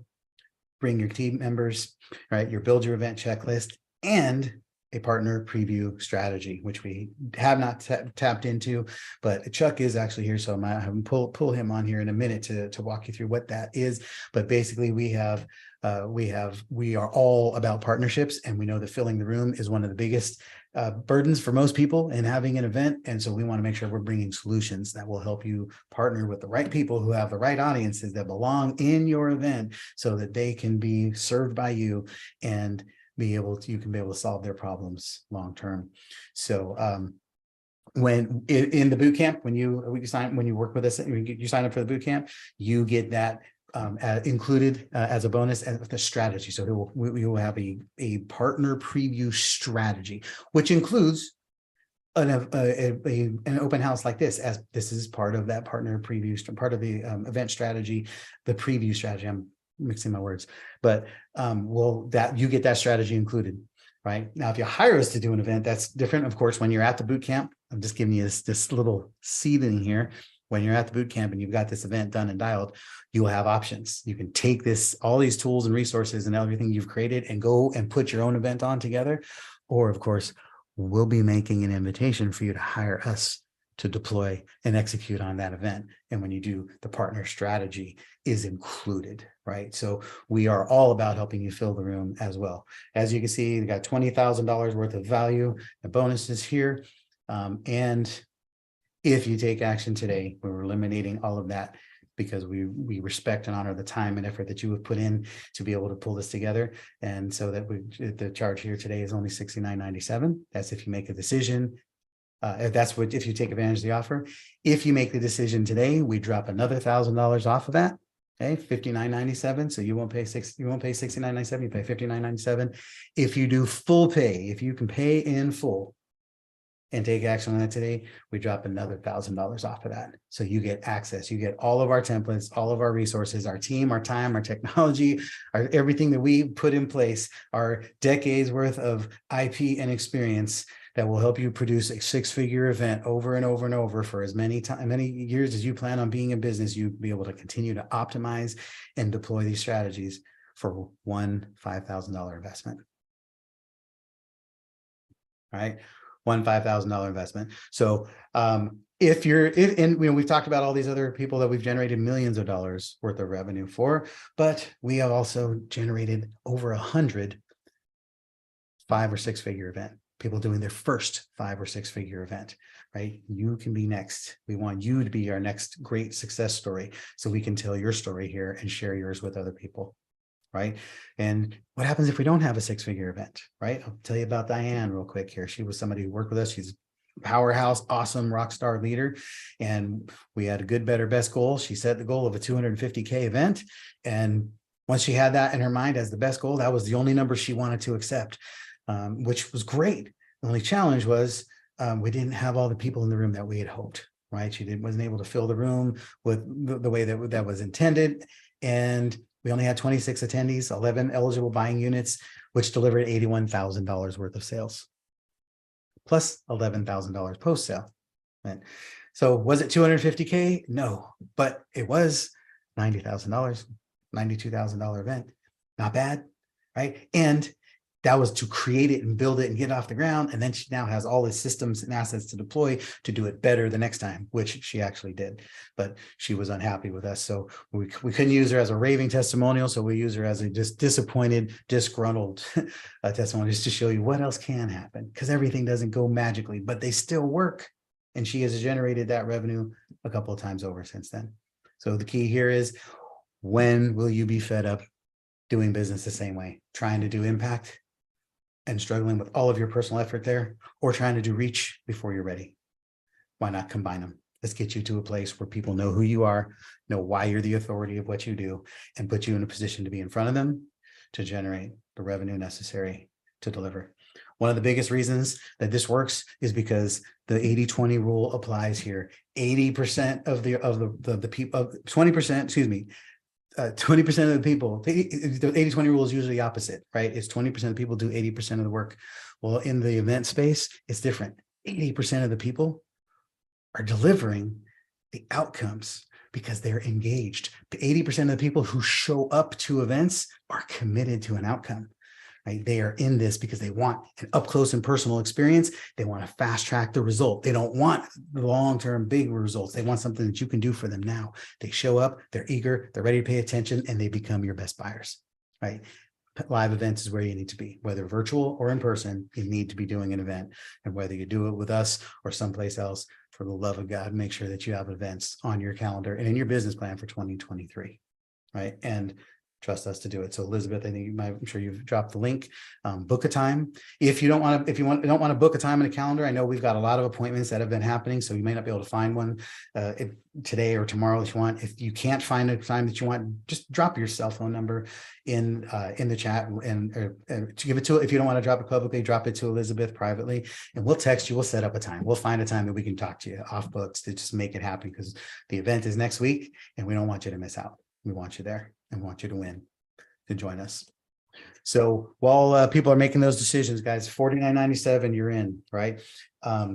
bring your team members, right? Your build your event checklist, and a partner preview strategy, which we have not tapped into, but Chuck is actually here. So I might have him pull him on here in a minute to walk you through what that is. But basically we are all about partnerships, and we know that filling the room is one of the biggest burdens for most people in having an event. And so we want to make sure we're bringing solutions that will help you partner with the right people who have the right audiences that belong in your event, so that they can be served by you and you can be able to solve their problems long term. So when in the boot camp, when you work with us, you sign up for the boot camp, you get that included as a bonus and the strategy. So we will have a partner preview strategy, which includes an open house like this, as this is part of that partner preview, part of the event strategy, the preview strategy. I'm mixing my words, but that you get that strategy included. Right now, if you hire us to do an event, that's different. Of course, when you're at the boot camp, I'm just giving you this little seed in here. When you're at the boot camp and you've got this event done and dialed, you will have options. You can take all these tools and resources and everything you've created and go and put your own event on together. Or of course, we'll be making an invitation for you to hire us to deploy and execute on that event. And when you do, the partner strategy is included, right? So we are all about helping you fill the room as well. As you can see, we got $20,000 worth of value, the bonuses here. And If you take action today, we're eliminating all of that because we respect and honor the time and effort that you have put in to be able to pull this together. And so that the charge here today is only $69.97. That's if you make a decision. If you take advantage of the offer. If you make the decision today, we drop another $1,000 off of that. Okay, $59.97. So you won't pay $69.97, you pay $59.97. If you do full pay, if you can pay in full and take action on that today, we drop another $1,000 off of that. So you get access, you get all of our templates, all of our resources, our team, our time, our technology, everything that we put in place, our decades worth of IP and experience that will help you produce a six-figure event over and over and over for as many years as you plan on being in business. You'll be able to continue to optimize and deploy these strategies for one $5,000 investment. All right, one $5,000 investment. So we've talked about all these other people that we've generated millions of dollars worth of revenue for, but we have also generated over 100 5 or 6 figure event. People doing their first 5 or 6 figure event, right? You can be next. We want you to be our next great success story so we can tell your story here and share yours with other people, right? And what happens if we don't have a 6-figure event, right? I'll tell you about Diane real quick here. She was somebody who worked with us. She's a powerhouse, awesome rock star leader. And we had a good, better, best goal. She set the goal of a 250K event. And once she had that in her mind as the best goal, that was the only number she wanted to accept. Which was great. The only challenge was we didn't have all the people in the room that we had hoped, right? She wasn't able to fill the room with the way that was intended. And we only had 26 attendees, 11 eligible buying units, which delivered $81,000 worth of sales, plus $11,000 post-sale. Right? So was it 250K? No, but it was $90,000, $92,000 event. Not bad, right? And that was to create it and build it and get it off the ground. And then she now has all the systems and assets to deploy to do it better the next time, which she actually did. But she was unhappy with us. So we couldn't use her as a raving testimonial. So we use her as a just disappointed, disgruntled testimonial, just to show you what else can happen, because everything doesn't go magically, but they still work. And she has generated that revenue a couple of times over since then. So the key here is, when will you be fed up doing business the same way, trying to do impact and struggling with all of your personal effort there, or trying to do reach before you're ready? Why not combine them? Let's get you to a place where people know who you are, know why you're the authority of what you do, and put you in a position to be in front of them to generate the revenue necessary to deliver. One of the biggest reasons that this works is because the 80-20 rule applies here. 80% of the people, 20%, excuse me, 20% of the people, the 80-20 rule is usually opposite, right? It's 20% of the people do 80% of the work. Well, in the event space, it's different. 80% of the people are delivering the outcomes because they're engaged. The 80% of the people who show up to events are committed to an outcome, right? They are in this because they want an up close and personal experience. They want to fast track the result. They don't want the long-term big results. They want something that you can do for them now. They show up, they're eager, they're ready to pay attention, and they become your best buyers, right? Live events is where you need to be, whether virtual or in person. You need to be doing an event, and whether you do it with us or someplace else, for the love of God, make sure that you have events on your calendar and in your business plan for 2023, right? And trust us to do it. So Elizabeth, I think I'm sure you've dropped the link. Book a time. If you don't want to book a time in a calendar, I know we've got a lot of appointments that have been happening, so you may not be able to find one today or tomorrow if you want. If you can't find a time that you want, just drop your cell phone number in the chat and to give it to. If you don't want to drop it publicly, drop it to Elizabeth privately, and we'll text you. We'll set up a time. We'll find a time that we can talk to you off books to just make it happen, because the event is next week and we don't want you to miss out. We want you there and want you to win, to join us. So while people are making those decisions, guys, $49.97, you're in, right? I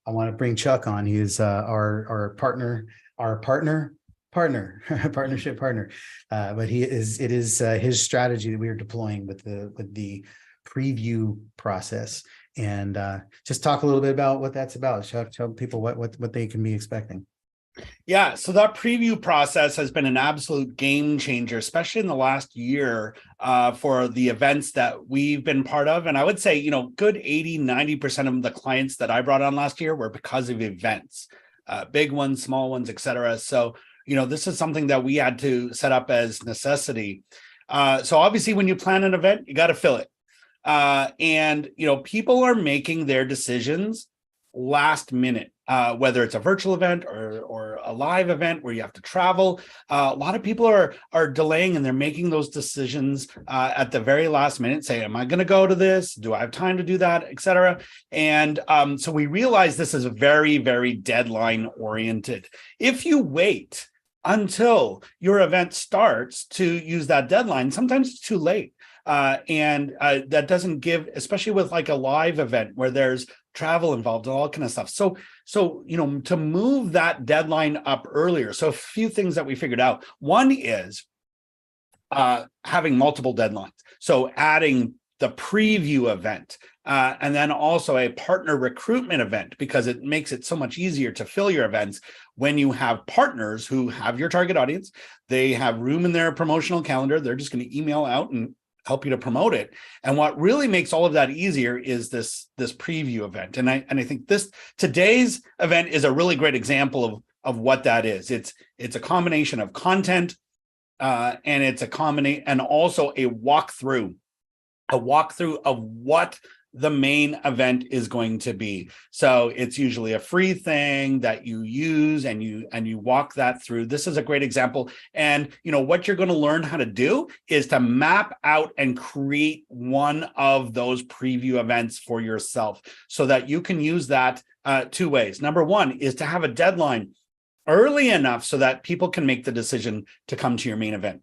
want to bring Chuck on. He is our partnership partner. But it is his strategy that we are deploying with the preview process. And just talk a little bit about what that's about. Tell people what they can be expecting. Yeah, so that preview process has been an absolute game changer, especially in the last year for the events that we've been part of. And I would say, good 80-90% of the clients that I brought on last year were because of events. big ones, small ones, etc. So, this is something that we had to set up as necessity. So obviously when you plan an event, you got to fill it. And people are making their decisions last minute, whether it's a virtual event or a live event where you have to travel. A lot of people are delaying, and they're making those decisions at the very last minute, say, am I going to go to this? Do I have time to do that, etc. And so we realize this is very, very deadline oriented. If you wait until your event starts to use that deadline, sometimes it's too late. And that doesn't give, especially with like a live event where there's travel involved and all kind of stuff. So to move that deadline up earlier. So a few things that we figured out. One is having multiple deadlines. So adding the preview event, and then also a partner recruitment event, because it makes it so much easier to fill your events when you have partners who have your target audience. They have room in their promotional calendar. They're just going to email out and help you to promote it. And what really makes all of that easier is this preview event. And I think today's event is a really great example of what that is. It's a combination of content, and it's a combination, and also a walkthrough of what the main event is going to be. So it's usually a free thing that you use, and you walk that through. This is a great example. And what you're going to learn how to do is to map out and create one of those preview events for yourself, so that you can use that two ways. Number one is to have a deadline early enough so that people can make the decision to come to your main event.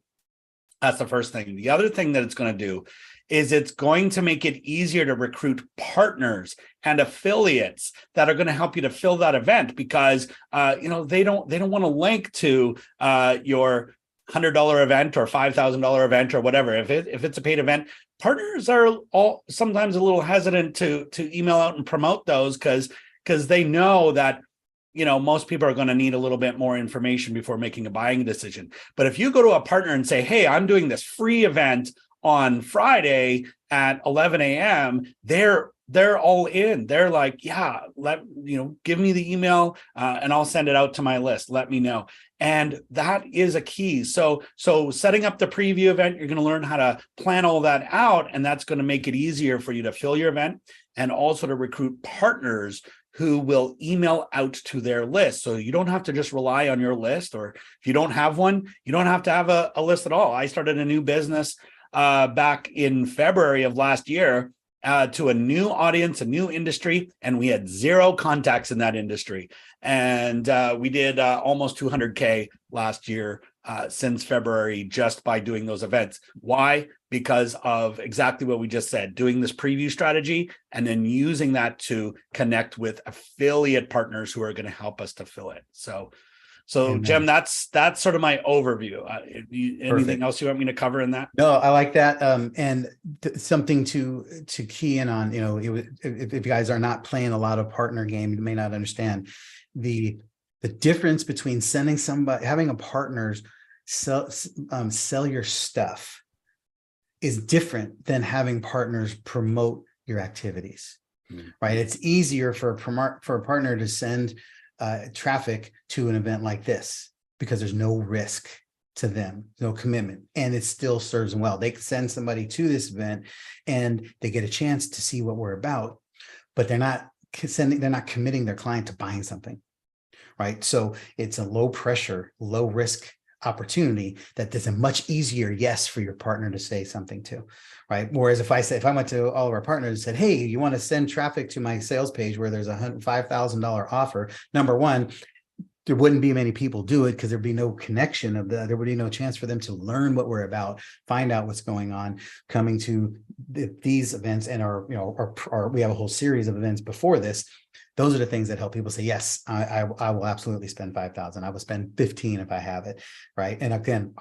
That's the first thing. The other thing that it's going to do is it's going to make it easier to recruit partners and affiliates that are going to help you to fill that event, because they don't want to link to your $100 event or $5,000 event or whatever. If it's a paid event, partners are all sometimes a little hesitant to email out and promote those, because they know that most people are going to need a little bit more information before making a buying decision. But if you go to a partner and say, hey, I'm doing this free event on Friday at 11 a.m., they're all in. They're like, yeah, give me the email and I'll send it out to my list. Let me know. And that is a key. So setting up the preview event, you're going to learn how to plan all that out, and that's going to make it easier for you to fill your event and also to recruit partners who will email out to their list. So you don't have to just rely on your list, or if you don't have one, you don't have to have a list at all. I started a new business back in February of last year to a new audience, a new industry, and we had zero contacts in that industry. And we did almost 200K last year since February, just by doing those events. Why? Because of exactly what we just said, doing this preview strategy and then using that to connect with affiliate partners who are going to help us to fill it. So Amen. Jim, that's sort of my overview. Anything Perfect. else you want me to cover in that? No, I like that. And something to key in on, if you guys are not playing a lot of partner game, you may not understand the difference between having a partners sell your stuff is different than having partners promote your activities, right? It's easier for a partner to send traffic to an event like this because there's no risk to them, no commitment, and it still serves them well. They can send somebody to this event and they get a chance to see what we're about, but they're not committing their client to buying something, right? So it's a low pressure, low risk opportunity that is a much easier yes for your partner to say something to, right? Whereas if I went to all of our partners and said, hey, you want to send traffic to my sales page where there's a $5,000 offer, number one, there wouldn't be many people do it because there'd be no connection there would be no chance for them to learn what we're about, find out what's going on, coming to these events. And we have a whole series of events before this. Those are the things that help people say, yes, I will absolutely spend 5,000. I will spend 15 if I have it, right? And again,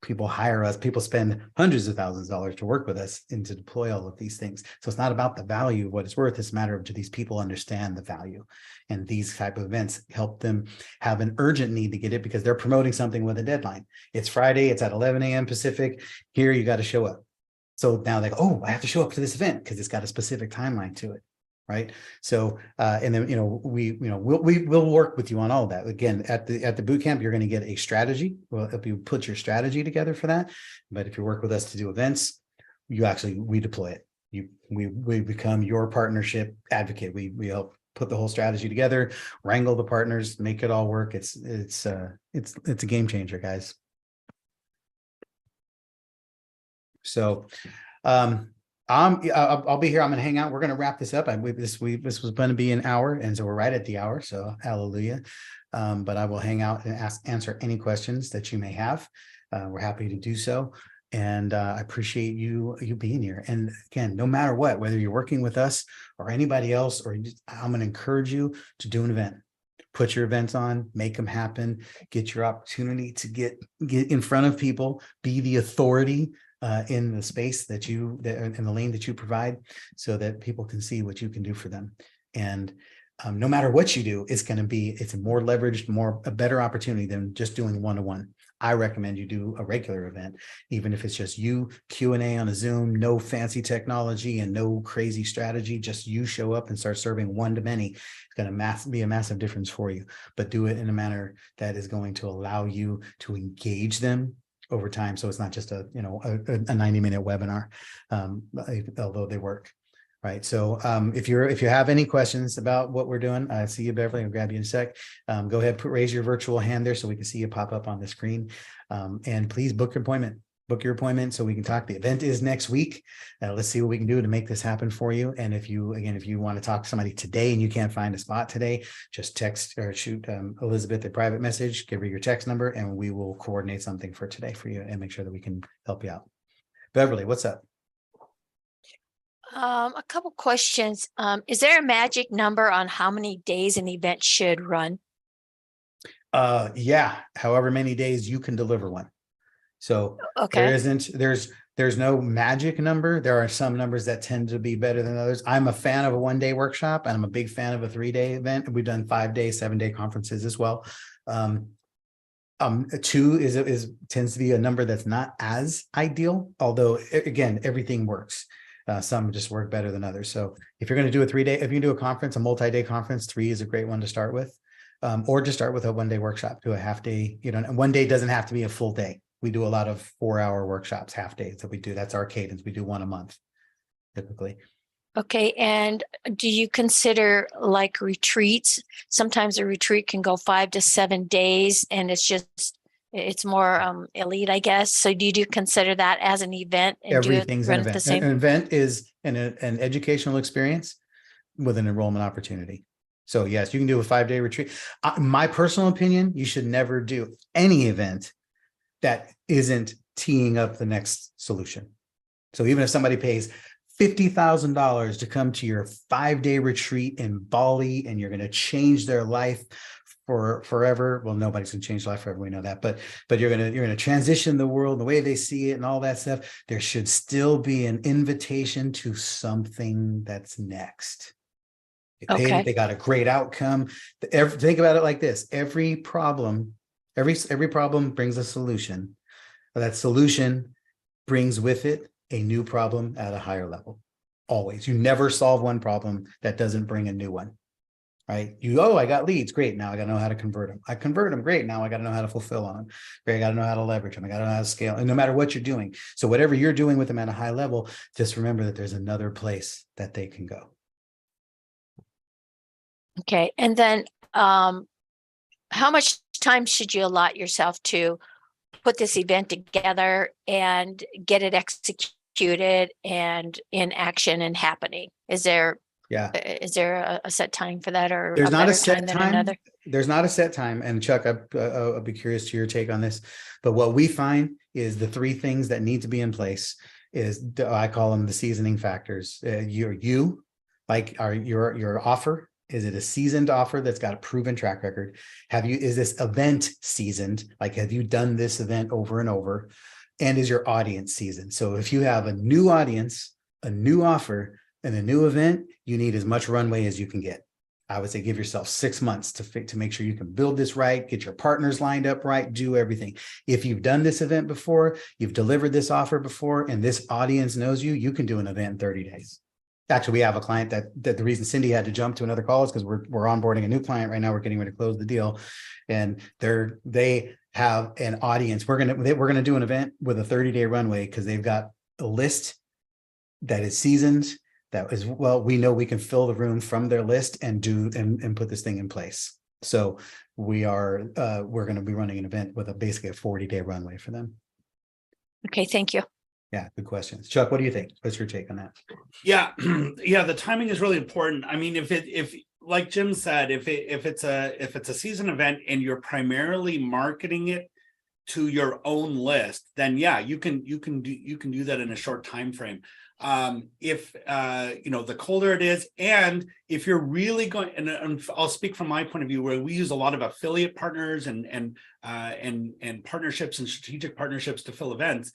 people hire us, people spend hundreds of thousands of dollars to work with us and to deploy all of these things. So it's not about the value of what it's worth. It's a matter of, do these people understand the value? And these type of events help them have an urgent need to get it because they're promoting something with a deadline. It's Friday, it's at 11 a.m. Pacific. Here, you got to show up. So now they go, oh, I have to show up to this event because it's got a specific timeline to it. right? So, and then, we'll work with you on all of that. Again, at the boot camp, you're going to get a strategy. We'll help you put your strategy together for that. But if you work with us to do events, we deploy it. We become your partnership advocate. We help put the whole strategy together, wrangle the partners, make it all work. It's a game changer, guys. So, I'll be here. I'm going to hang out. We're going to wrap this up. This was going to be an hour, and so we're right at the hour. So hallelujah. But I will hang out and answer any questions that you may have. We're happy to do so, and I appreciate you being here. And again, no matter what, whether you're working with us or anybody else, I'm going to encourage you to do an event. Put your events on, make them happen, get your opportunity to get in front of people, be the authority in the space in the lane that you provide, so that people can see what you can do for them. And no matter what you do, it's a more leveraged, a better opportunity than just doing one-to-one. I recommend you do a regular event, even if it's just you, Q&A on a Zoom, no fancy technology and no crazy strategy, just you show up and start serving one-to-many. It's going to be a massive difference for you, but do it in a manner that is going to allow you to engage them over time. So it's not just a 90-minute webinar, although they work. Right. So if you have any questions about what we're doing, I see you, Beverly. I'll grab you in a sec. Go ahead, raise your virtual hand there so we can see you pop up on the screen. And please book your appointment. Book your appointment so we can talk. The event is next week. Let's see what we can do to make this happen for you. And if you want to talk to somebody today and you can't find a spot today, just text or shoot Elizabeth a private message, give her your text number, and we will coordinate something for today for you and make sure that we can help you out. Beverly, what's up? A couple questions. Is there a magic number on how many days an event should run? Yeah, however many days you can deliver one. So Okay. there's no magic number. There are some numbers that tend to be better than others. I'm a fan of a 1-day workshop, and I'm a big fan of a 3-day event. We've done 5-day, 7-day conferences as well. 2 tends to be a number that's not as ideal, although again, everything works. Some just work better than others. So if you're going to do a 3-day, if you can do a conference, a multi-day conference, 3 is a great one to start with, or just start with a 1-day workshop, do a half day. And 1 day doesn't have to be a full day. We do a lot of 4-hour workshops, half days that we do. That's our cadence. We do 1 a month, typically. Okay. And do you consider like retreats? Sometimes a retreat can go 5 to 7 days, and it's more elite, I guess. So do you consider that as an event? And Everything's an run at the event. same? An event is an educational experience with an enrollment opportunity. So yes, you can do a 5-day retreat. My personal opinion, you should never do any event that isn't teeing up the next solution. So even if somebody pays $50,000 to come to your 5-day retreat in Bali, and you're going to change their life for forever. Well, nobody's going to change life forever. We know that, but you're going to transition the world, the way they see it and all that stuff. There should still be an invitation to something that's next. They got a great outcome. Think about it like this. Every problem brings a solution. That solution brings with it a new problem at a higher level. Always. You never solve one problem that doesn't bring a new one. Right? I got leads. Great. Now I got to know how to convert them. I convert them. Great. Now I got to know how to fulfill on them. Great. I got to know how to leverage them. I got to know how to scale. And no matter what you're doing. So whatever you're doing with them at a high level, just remember that there's another place that they can go. Okay. And then how much time should you allot yourself to put this event together and get it executed and in action and happening? Is there a set time for that, or there's not a set time than time? another? There's not a set time. And Chuck, I'll be curious to your take on this. But what we find is the 3 things that need to be in place is, I call them the seasoning factors. Your offer. Is it a seasoned offer that's got a proven track record? Is this event seasoned? Like, have you done this event over and over? And is your audience seasoned? So if you have a new audience, a new offer, and a new event, you need as much runway as you can get. I would say give yourself 6 months to make sure you can build this right, get your partners lined up right, do everything. If you've done this event before, you've delivered this offer before, and this audience knows you, you can do an event in 30 days. Actually, we have a client that the reason Cindy had to jump to another call is because we're onboarding a new client right now. We're getting ready to close the deal, and they have an audience. We're gonna do an event with a 30-day runway because they've got a list that is seasoned. That is, well, we know we can fill the room from their list and put this thing in place. So we're going to be running an event with basically a 40-day runway for them. Okay, thank you. Yeah, good questions. Chuck, what do you think? What's your take on that? Yeah, yeah, the timing is really important. I mean, if like Jim said, if it's a season event and you're primarily marketing it to your own list, then yeah, you can do that in a short time frame. If the colder it is, and if you're really going, and I'll speak from my point of view, where we use a lot of affiliate partners and partnerships and strategic partnerships to fill events.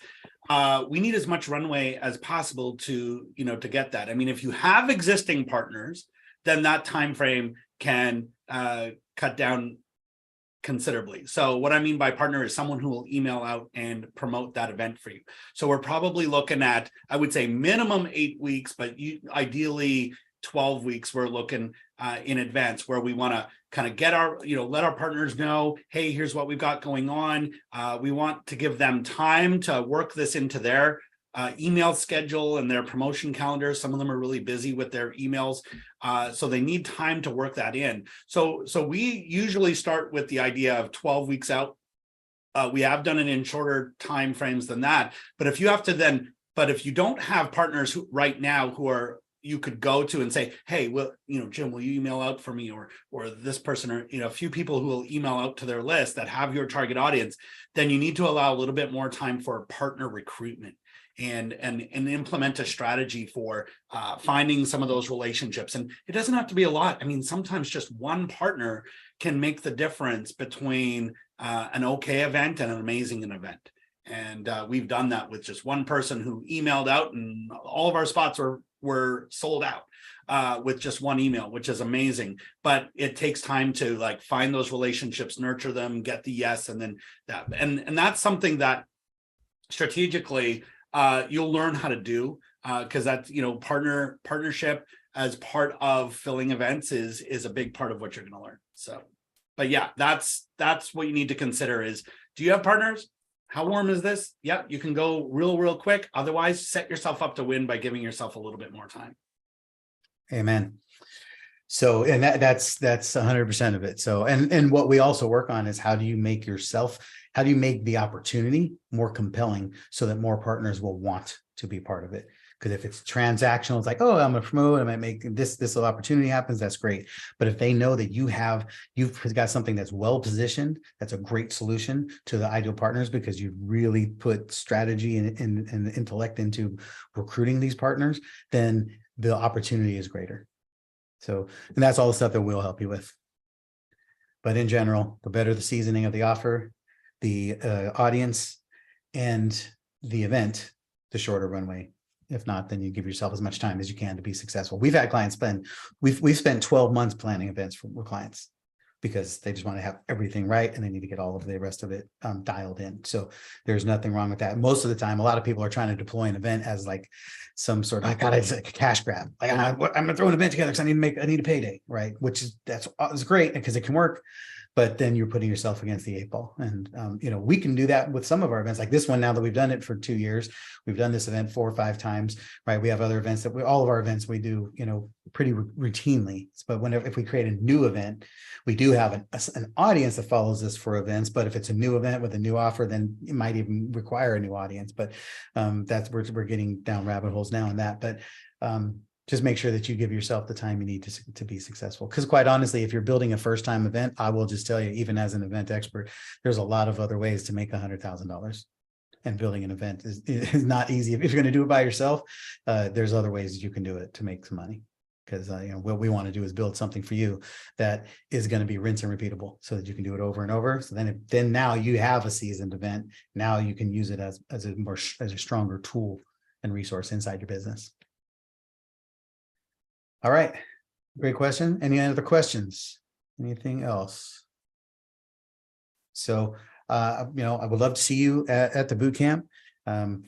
We need as much runway as possible to get that. I mean, if you have existing partners, then that time frame can cut down considerably. So what I mean by partner is someone who will email out and promote that event for you. So we're probably looking at, I would say, minimum 8 weeks, but ideally 12 weeks. We're looking in advance, where we want to kind of get our, let our partners know, hey, here's what we've got going on. We want to give them time to work this into their email schedule and their promotion calendar. Some of them are really busy with their emails, so they need time to work that in. So we usually start with the idea of 12 weeks out. We have done it in shorter time frames than that, but if you don't have partners right now who you could go to and say, hey, well, Jim, will you email out for me, or this person, or a few people who will email out to their list that have your target audience, then you need to allow a little bit more time for partner recruitment and implement a strategy for finding some of those relationships. And it doesn't have to be a lot. I mean, sometimes just one partner can make the difference between an okay event and an amazing event. And we've done that with just one person who emailed out, and all of our spots were sold out with just one email, which is amazing. But it takes time to find those relationships, nurture them, get the yes, and then that. And that's something that strategically you'll learn how to do, because that's partnership as part of filling events is a big part of what you're going to learn. So, but yeah, that's what you need to consider is, do you have partners? How warm is this? Yeah, you can go real quick. Otherwise, set yourself up to win by giving yourself a little bit more time. Amen. So, and that's 100% of it. So, and what we also work on is how do you make the opportunity more compelling so that more partners will want to be part of it? Because if it's transactional, it's like, oh, I'm going to promote, I might make this little opportunity happens. That's great. But if they know that you've got something that's well positioned, that's a great solution to the ideal partners, because you've really put strategy and intellect into recruiting these partners, then the opportunity is greater. So, and that's all the stuff that we'll help you with. But in general, the better the seasoning of the offer, the audience, and the event, the shorter runway. If not, then you give yourself as much time as you can to be successful. We've had clients we've spent 12 months planning events for clients, because they just want to have everything right and they need to get all of the rest of it dialed in. So there's nothing wrong with that. Most of the time, a lot of people are trying to deploy an event as some sort of, it's like a cash grab. I'm going to throw an event together because I need a payday, right? Which is, that's great because it can work. But then you're putting yourself against the 8 ball. And, we can do that with some of our events, like this one. Now that we've done it for 2 years, we've done this event 4 or 5 times, right? We have other events all of our events we do, pretty routinely. But if we create a new event, we do have an audience that follows us for events. But if it's a new event with a new offer, then it might even require a new audience. But that's where we're getting down rabbit holes now in that. But just make sure that you give yourself the time you need to be successful. Because quite honestly, if you're building a first-time event, I will just tell you, even as an event expert, there's a lot of other ways to make $100,000. And building an event is not easy. If you're going to do it by yourself, there's other ways that you can do it to make some money. Because what we want to do is build something for you that is going to be rinse and repeatable, so that you can do it over and over. So then now you have a seasoned event. Now you can use it as a stronger tool and resource inside your business. All right. Great question. Any other questions? Anything else? So, I would love to see you at the boot camp.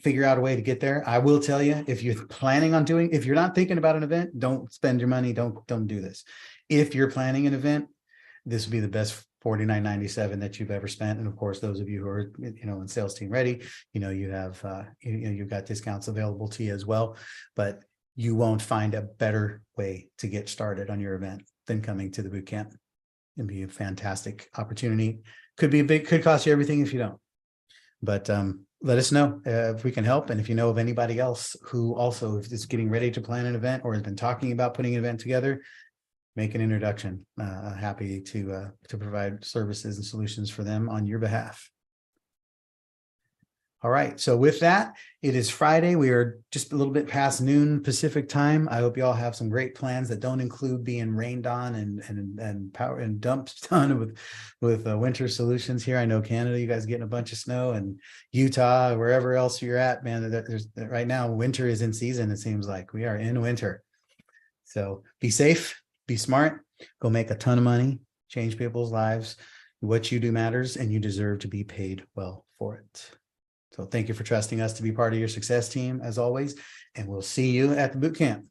figure out a way to get there. I will tell you, if you're planning on doing, if you're not thinking about an event, don't spend your money. Don't do this. If you're planning an event, this would be the best $49.97 that you've ever spent. And of course, those of you who are, in sales team ready, you have, you've got discounts available to you as well, but you won't find a better way to get started on your event than coming to the boot camp. It'd be a fantastic opportunity. Could cost you everything if you don't, but, let us know if we can help. And if you know of anybody else who also is getting ready to plan an event or has been talking about putting an event together, make an introduction. Happy to provide services and solutions for them on your behalf. All right. So with that, it is Friday. We are just a little bit past noon Pacific time. I hope you all have some great plans that don't include being rained on and power and dumped on with winter solutions here. I know Canada, you guys getting a bunch of snow, and Utah, wherever else you're at, man. There's right now winter is in season. It seems like we are in winter. So be safe, be smart, go make a ton of money, change people's lives. What you do matters, and you deserve to be paid well for it. So thank you for trusting us to be part of your success team as always, and we'll see you at the boot camp.